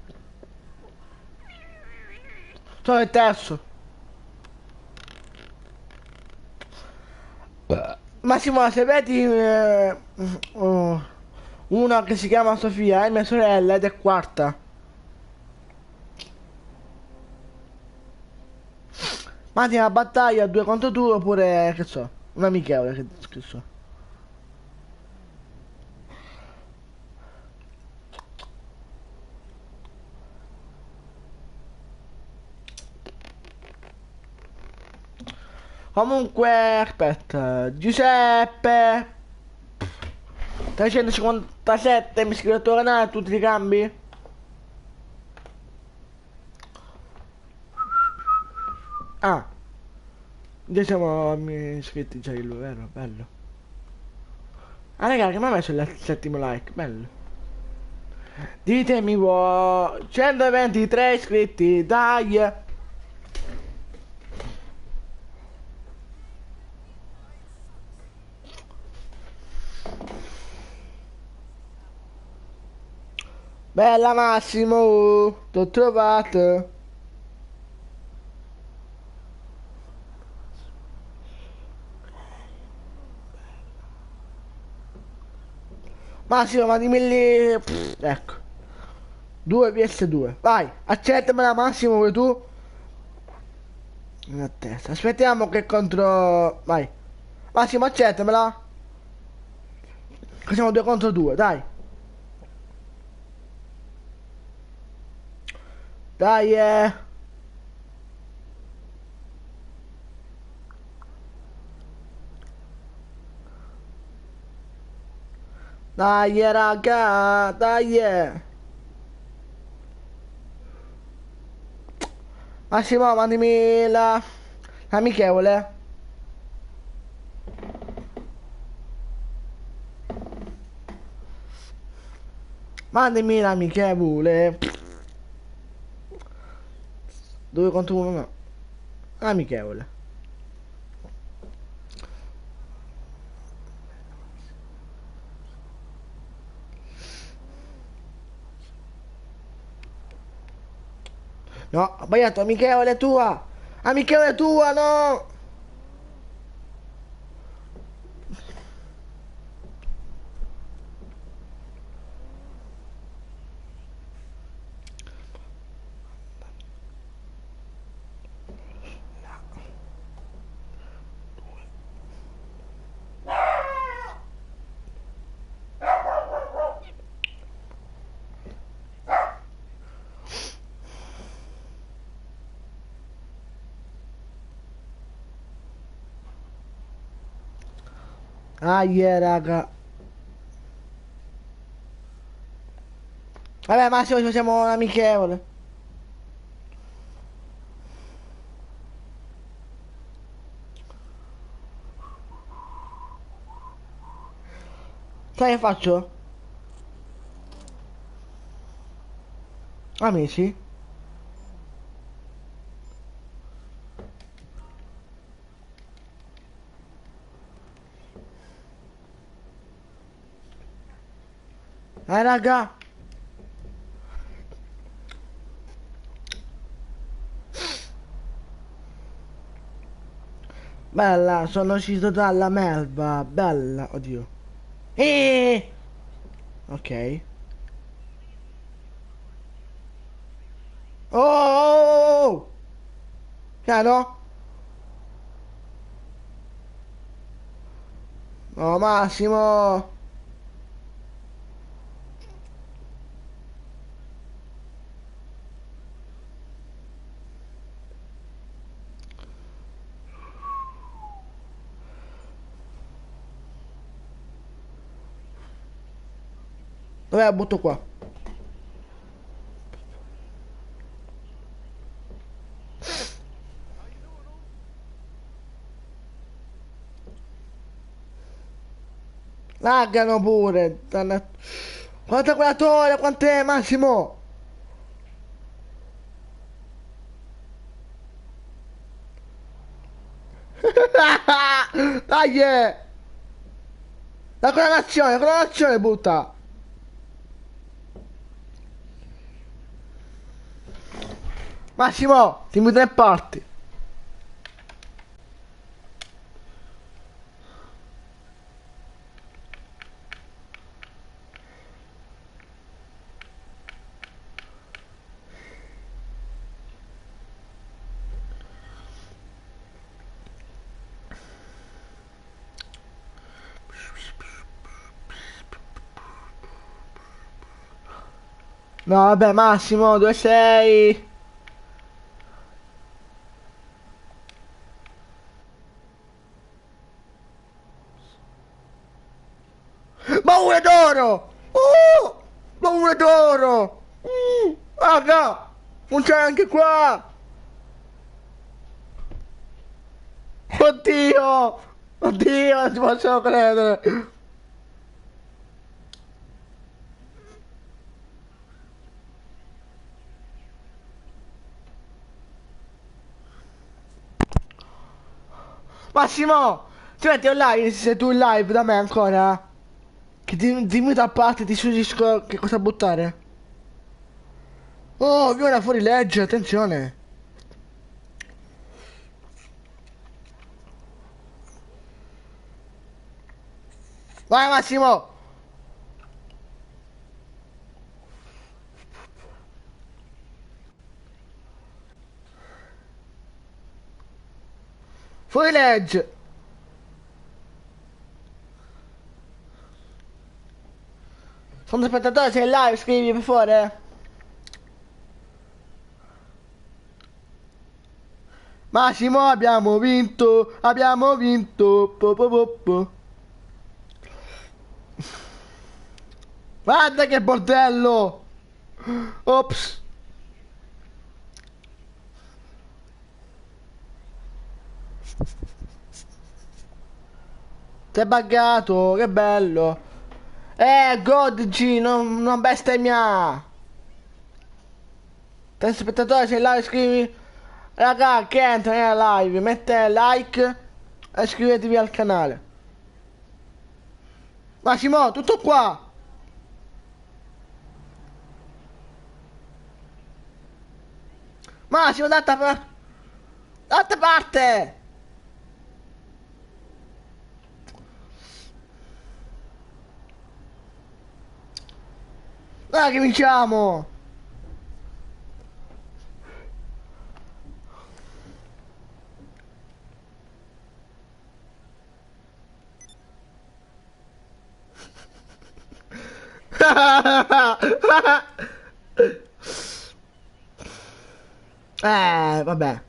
Sono il terzo. Massimo se vedi una che si chiama Sofia è mia sorella ed è quarta. Ma ti una battaglia 2 contro 2 oppure che so, un amichevole che so. Comunque, aspetta, Giuseppe 357 mi iscritto al tuo canale, tutti i cambi? Ah, già siamo iscritti già io, vero? Bello. Ah raga, che mi ha messo il settimo like, bello. Ditemi voi, 123 iscritti, dai! Bella Massimo, t'ho trovato. Massimo, ma dimmi lì. Ecco. 2 vs2. Vai, accettamela Massimo, vuoi tu? Una testa. Aspettiamo che contro... Vai. Massimo, accettamela. Facciamo 2 contro 2, dai. Dai, Dai, raga, dai. Massimo, mandami l'amichevole. Mandami l'amichevole. 2 contro 1 no. Amichevole. No, ho sbagliato, amichevole tua! Amichevole tua, no! Ah, yeah, raga. Vabbè, Massimo, ci facciamo un amichevole. Sai che faccio? Amici? Raga. Bella, sono uscito dalla melba. Bella, oddio. Ok. Oh, oh, oh. Piano? No, Massimo. Dov'è la butto qua? Laggano pure. Quanta quella torre, quant'è, Massimo? Dai! La coronazione butta! Massimo, dimmi 3 parti. No, vabbè, Massimo, dove sei? Baule d'oro! Baule d'oro! Raga! Funziona anche qua! Oddio! Oddio, non ci posso credere! Massimo! Ti metti online, se sei tu in live da me ancora? Che dimmi da parte, ti suggerisco che cosa buttare. Oh, viene fuori legge, attenzione! Vai Massimo! Fuori legge! Sono spettatore, sei in live, scrivi per favore. Massimo, abbiamo vinto, po, po, po, po. Guarda che bordello! Ops! Sei buggato, che bello! Godg, non bestemmia! Telespettatore, sei live, scrivi. Raga, che entra nella live, mette like e iscrivetevi al canale. Massimo, tutto qua! Massimo, d'altra parte! Dai che vinciamo! Vabbè.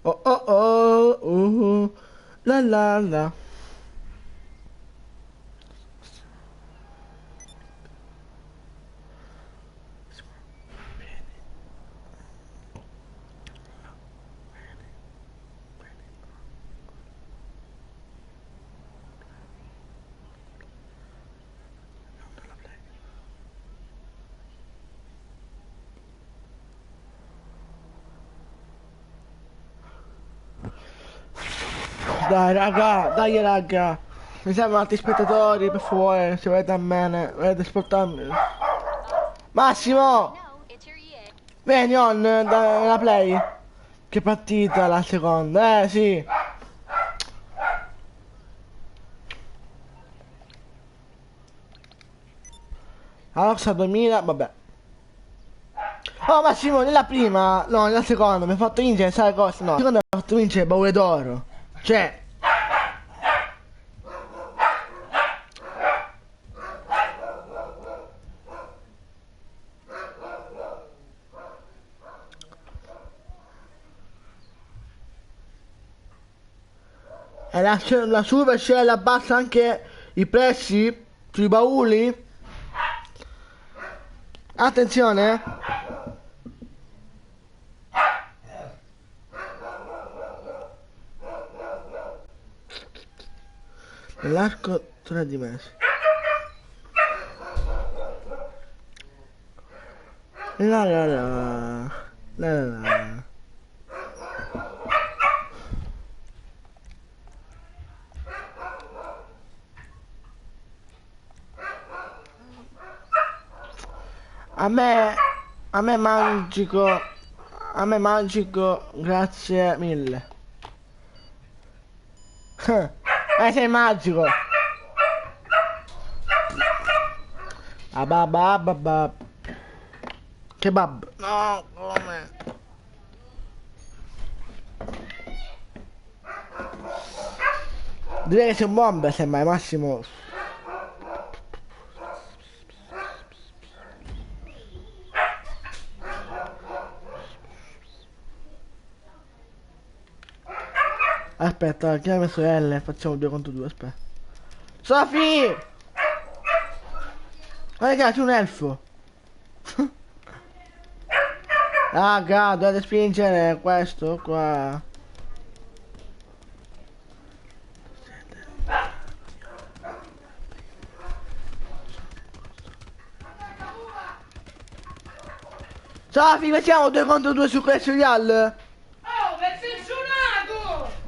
Oh oh oh, la la la. Dai raga, dai raga. Mi servono altri spettatori, per favore, se volete a me, volete ascoltarmi. Massimo! Vieni on, dalla play. Che partita la seconda, sì. Aloxa 2000, vabbè. Oh Massimo, nella prima, no, nella seconda mi ha fatto vincere, sai cosa? No, nella seconda mi ha fatto vincere Baule d'Oro. Cioè... E la super shell abbassa anche i prezzi sui bauli. Attenzione. Nell'arco 3 di mesi. La la la. La la la. A me, a me magico, grazie mille. Sei magico. Ababababab. Kebab. No, come? Direi che sei un bomber, semmai, Massimo. Aspetta, chiama mia sorella e facciamo 2 contro 2, aspetta. Sofi! Guarda che c'è un elfo. Raga, dovete spingere questo qua. Sofi, facciamo 2 contro 2 su Clash Royale? Oh, è censurato!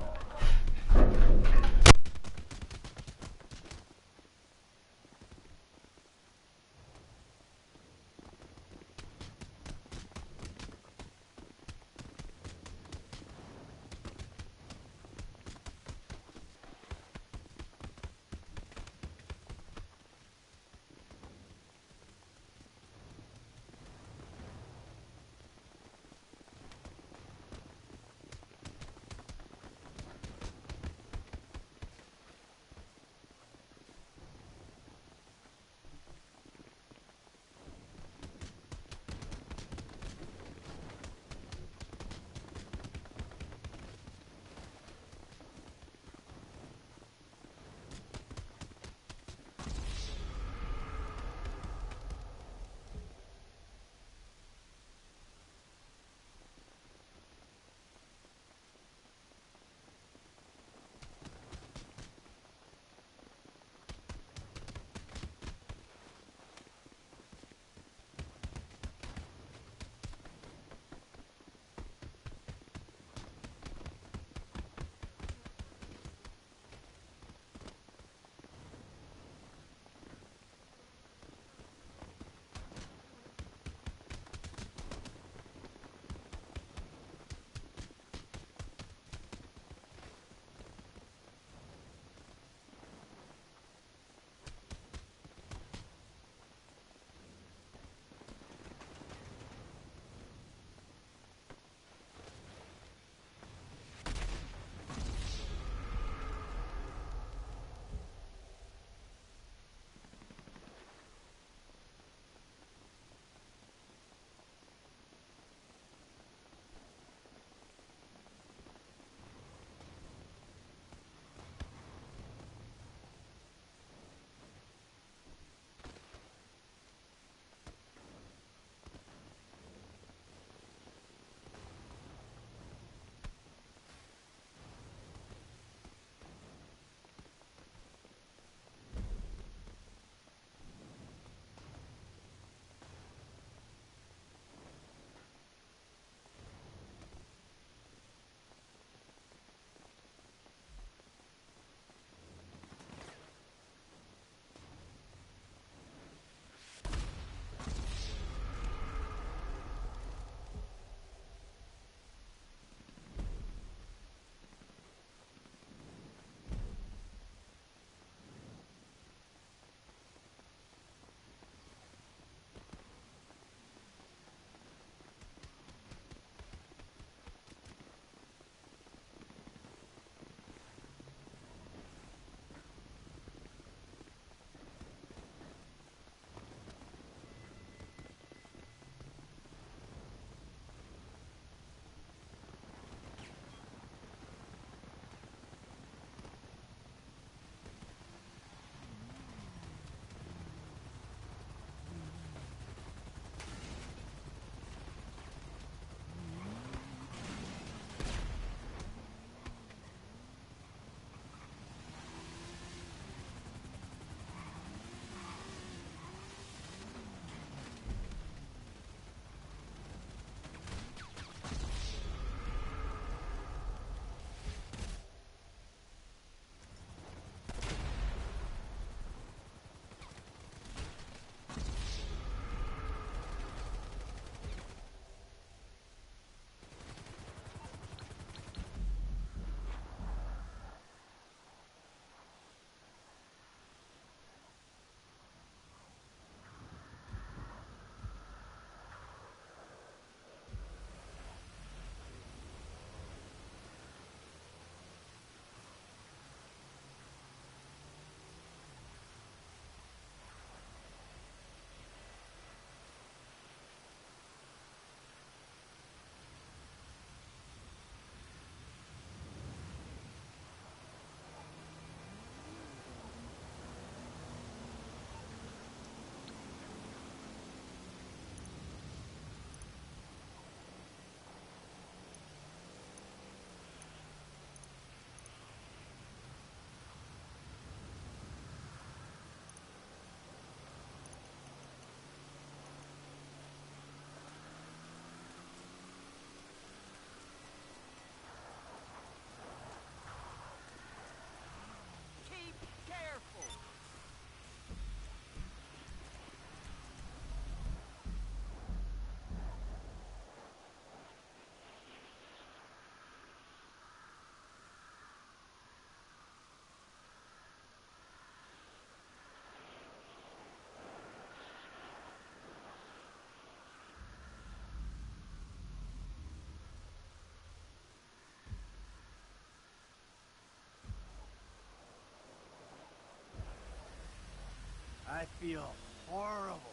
feel horrible.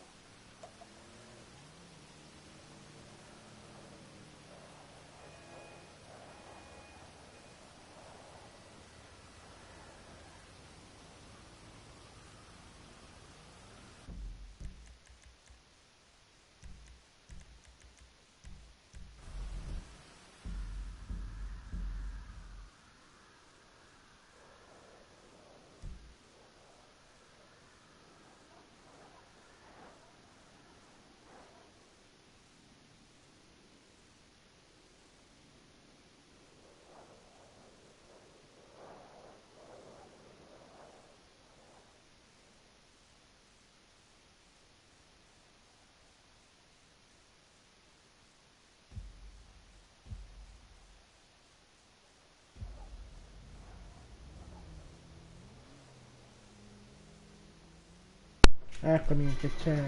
Eccomi, che c'è?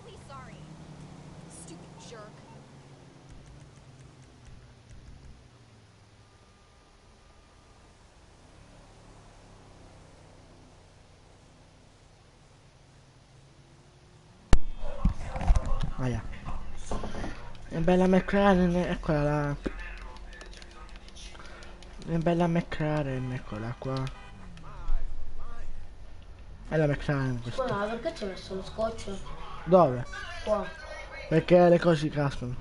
Really sorry. Stupid jerk. Aia. È bella McLaren, eccola là. È bella McLaren, eccola qua. È la McLaren questa. Scusa, ma perché ci hai messo lo scotch? Dove? Qua. Perché le cose cascano.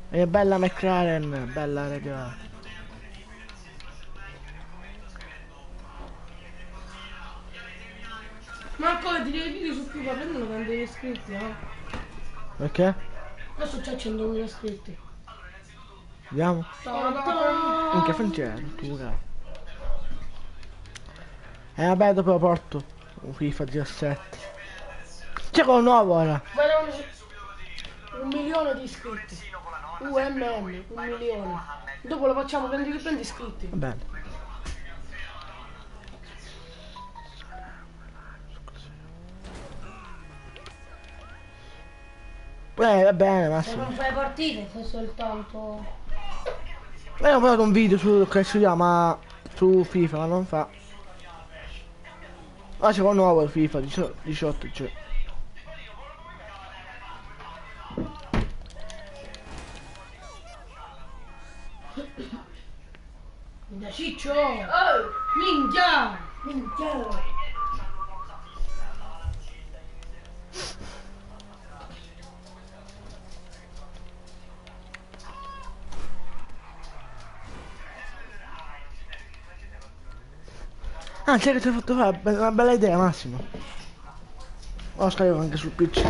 È bella McLaren, bella raga. Marco, ti devi dire su FIFA, prendono tanti iscritti, eh? Perché? Adesso c'è 100.000 iscritti. Vediamo. Ta-ta. Minchia Francesco, tu cazzo. Vabbè, dopo lo porto un FIFA 17. C'è quello nuovo ora. Guarda, 1 milione di iscritti. UMM, 1 milione. Dopo lo facciamo, prendi iscritti. Va bene. Va bene, Se Massimo. non fai partite, fai soltanto... Ho fatto un video su che si chiama su FIFA, ma non fa. Ah, c'è quello nuovo il FIFA 18, cioè. Minchia Ciccio! Oh! Minchia! Minchia! Ah, c'è che ti ho fatto fare una bella idea, Massimo. Lo scarico anche sul PC.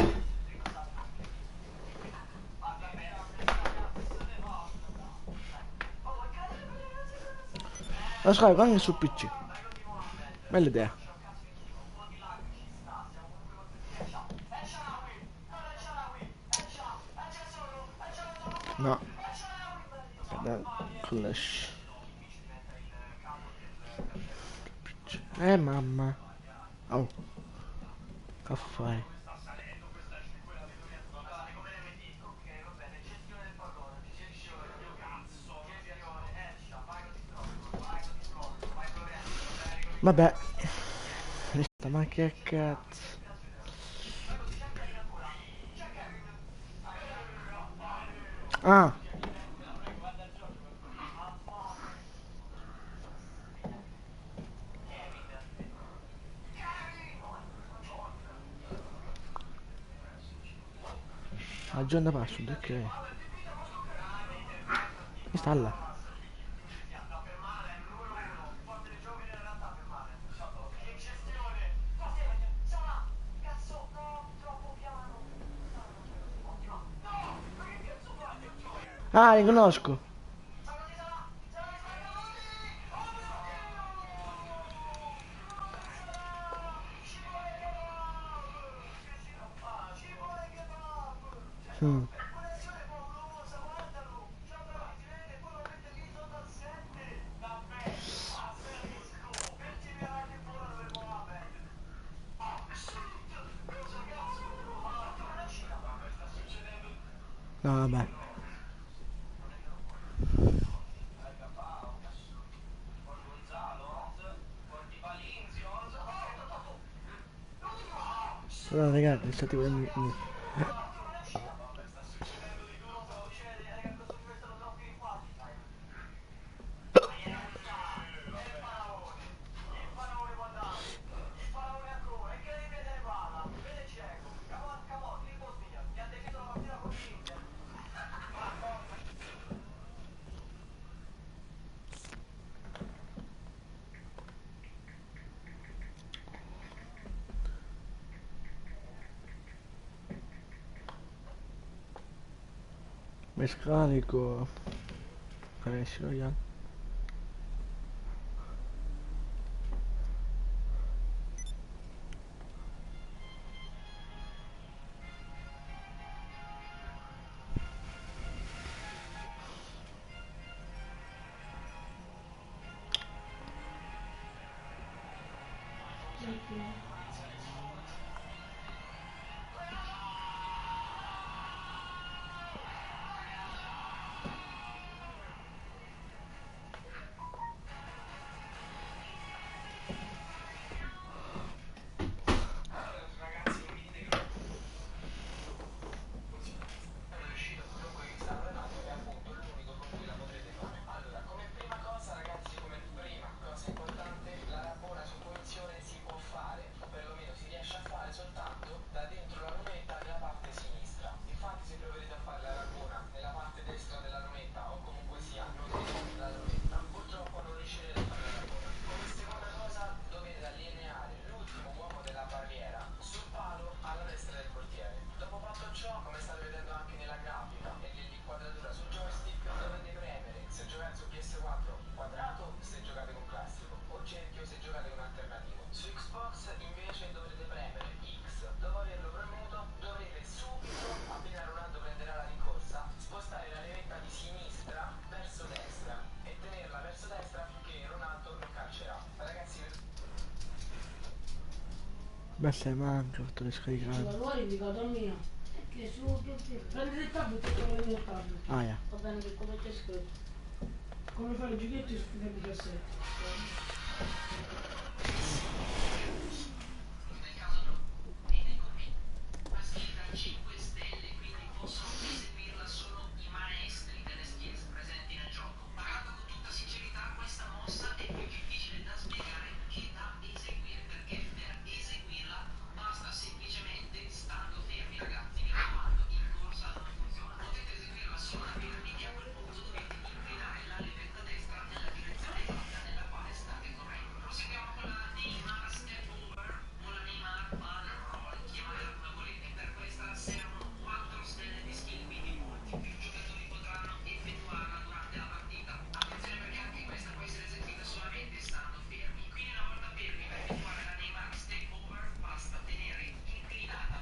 Lo scarico anche sul PC. Bella idea. No. Clash. Mamma. Oh. Che fai? Vabbè. Ma che cazzo. Ah. Aggiorna password, ok. Installa. Ah, li conosco. Mm. No, vabbè. Però ragazzi, state vedendo. Mi scarico Clash Royale. Beh, se manca, ho fatto le scaricare. Allora vi vado a mia. Che su, che Prendi il tablet e trovi il mio tablet. Ah, yeah. va bene, che come c'è scritto. Come fare i giochetti su FIFA 17.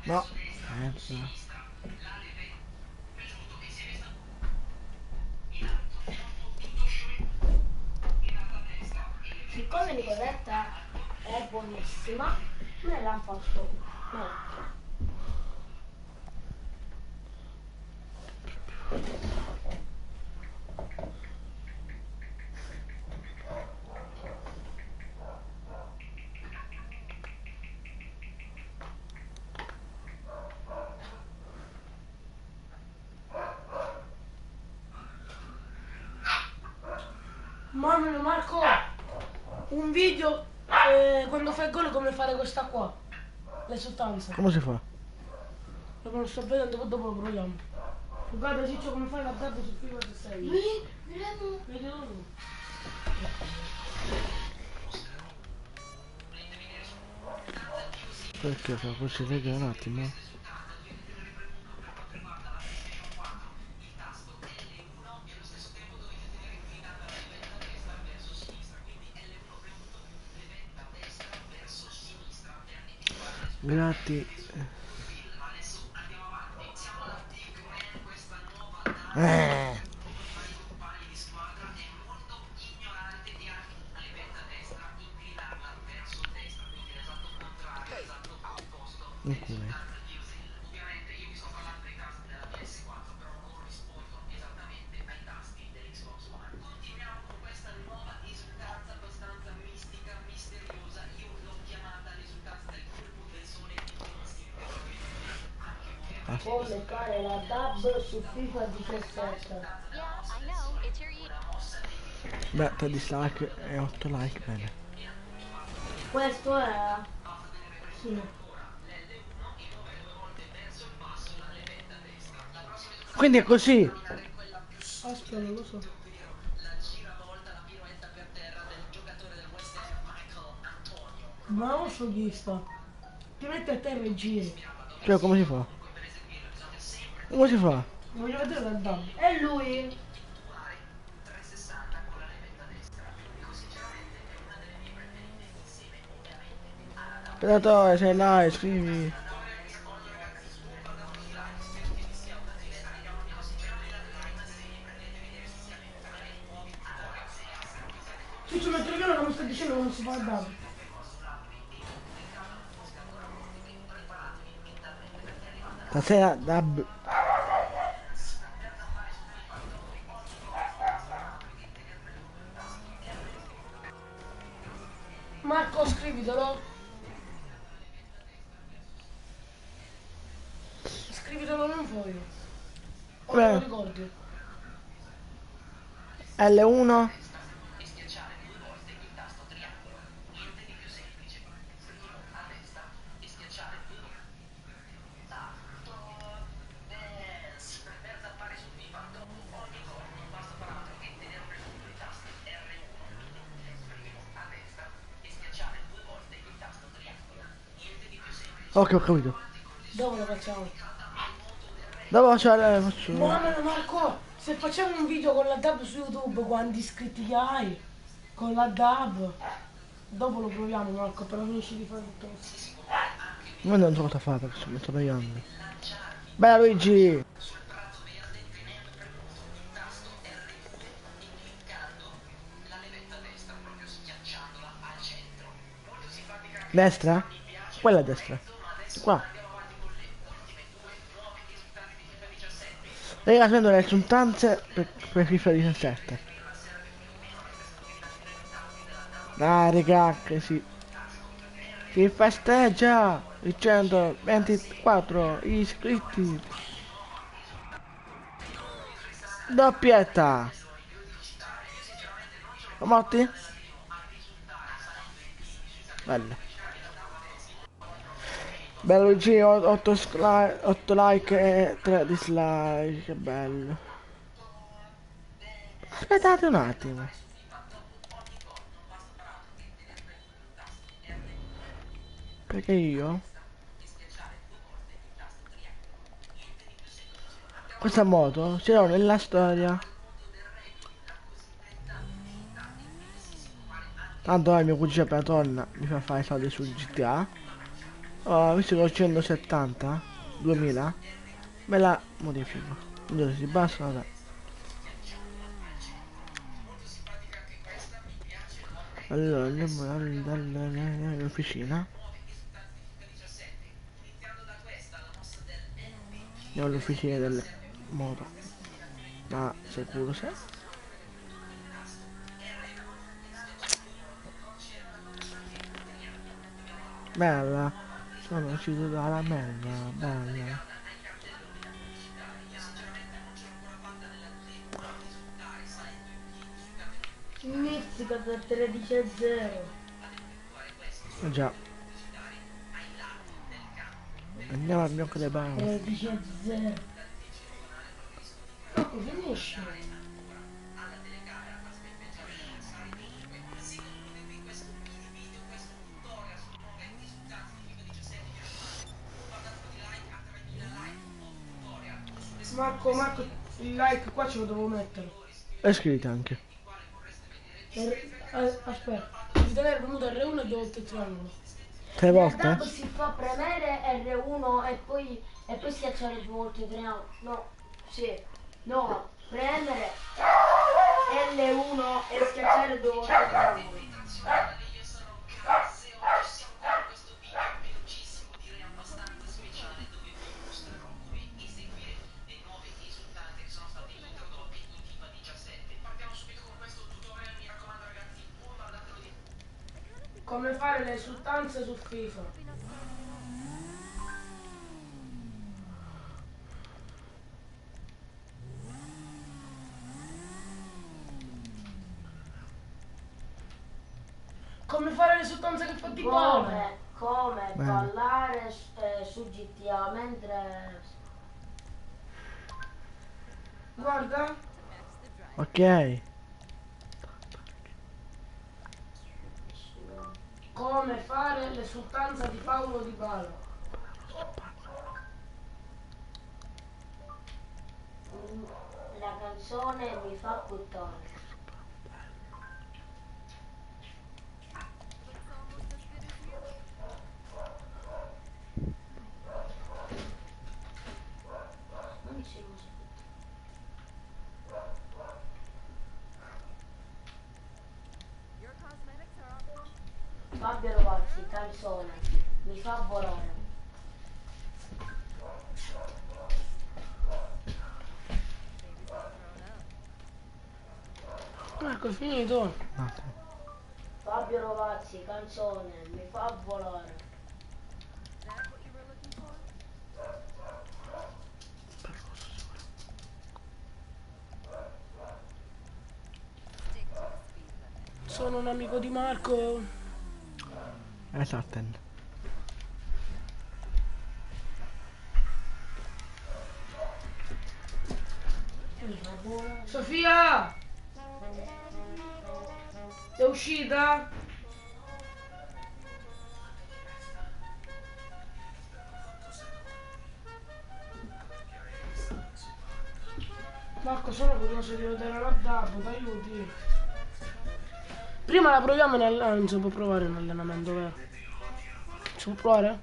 No. Siccome Nicoletta è buonissima, me l'ha fatto. No. Mamma mia, Marco, un video quando fai il gol come fare questa qua. Le sostanze. Come si fa? Dopo lo sto vedendo, dopo lo proviamo. Guarda Ciccio come fai la dab su FIFA 6. Vedremo. Vedilo tu. Perché fa così? Vedi un attimo. Grazie. Eh. In culo. Come fare la dab su FIFA 17. Yeah, I know. It's your Beh, 3 dislike e 8 like, bene. Questo è... Sì. Quindi è così. Aspetta, non lo so. Ma non so chi sta. Ti metti a terra e giri. Cioè, come si fa? Come si fa? Voglio vedere la dab. E lui? Predatore, sei là, scrivi. Ciccio metti chiaro come sta dicendo come si fa la dab. Stasera dab. Marco scrivitelo. Scrivitelo nel foglio. O te lo Beh. ricordi? L1. Ok, ho capito. Dove lo facciamo? Dopo faccio. Mamma Marco, se facciamo un video con la dab su YouTube, quanti iscritti che hai? Con la dab. Dopo lo proviamo Marco, però finisci di fare tutto questo. Ma non so cosa fare perché mi sto tagliando. Bella Luigi! Destra? Quella è destra. Qua. Raga, prendo le risultanze per FIFA 17. Dai raga, che si festeggia i 124 iscritti. Doppietta. Morti? Bello. Bello Luigi, 8 like e 3 dislike, che bello. Aspettate un attimo. Perché io? Questa moto ce l'ho nella storia. Tanto il mio cugino appena torna mi fa fare i soldi su GTA. Oh, visto che ho 170 2000 me la modifico. Allora si basta, vabbè. Allora andiamo all'officina. Andiamo all'officina delle moto. Ma sicuro se? Bella. Sono uscito dalla merda, bella. Mizzica da 13-0. Già. Andiamo al blocco dei bar. 13-0. finisci. Marco, il like qua ce lo devo mettere. E scrivete anche. Aspetta, devi tenere premuto R1 e 2 volte il triangolo. 3 La volte? tab si fa premere R1 e poi schiacciare 2 volte il triangolo. No, sì. No, premere L1 e schiacciare 2 volte il triangolo. Come fare le esultanze su FIFA. Come fare le esultanze che fa di bale. Come Bene. ballare su GTA mentre... Guarda, Ok. come fare l'esultanza di Paolo Di Bala. La canzone mi fa buttare. Non si usa. Fabio Rovazzi, canzone, mi fa volare. Ecco, è finito. Un attimo. Fabio Rovazzi, canzone, mi fa volare. Sono un amico di Marco. Esatto. Sofia! È uscita? Marco, sono curioso di vedere la DAB, t'aiuti? Prima la proviamo in allenamento, non si può provare in allenamento, vero? Si può provare?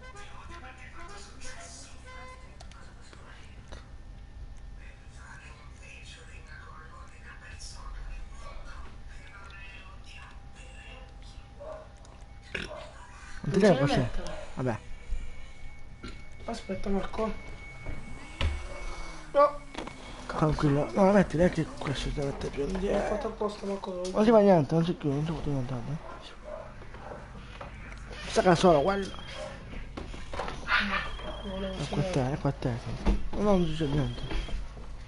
Non Non ti ce devo ne così. mettere. Vabbè. Aspetta Marco. No, Tranquillo. No, metti che questo deve mettere più l'ho indietro. fatto apposta Marco. Non si fa niente, non si chiude, non si può niente. Questa canzone, quella. Ecco a te. No, non succede niente.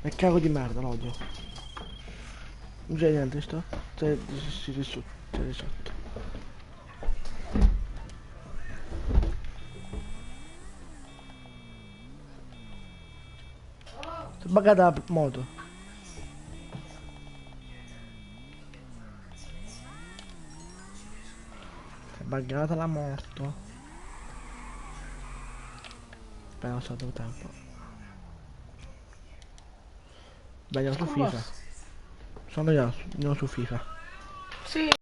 È cago di merda, l'odio. Non c'è niente, sto? C'è di sotto. È buggata la moto. È buggata la moto. Aspetta, non so dove tempo. Beh, andiamo su FIFA. Sono io, andiamo su FIFA. Sì.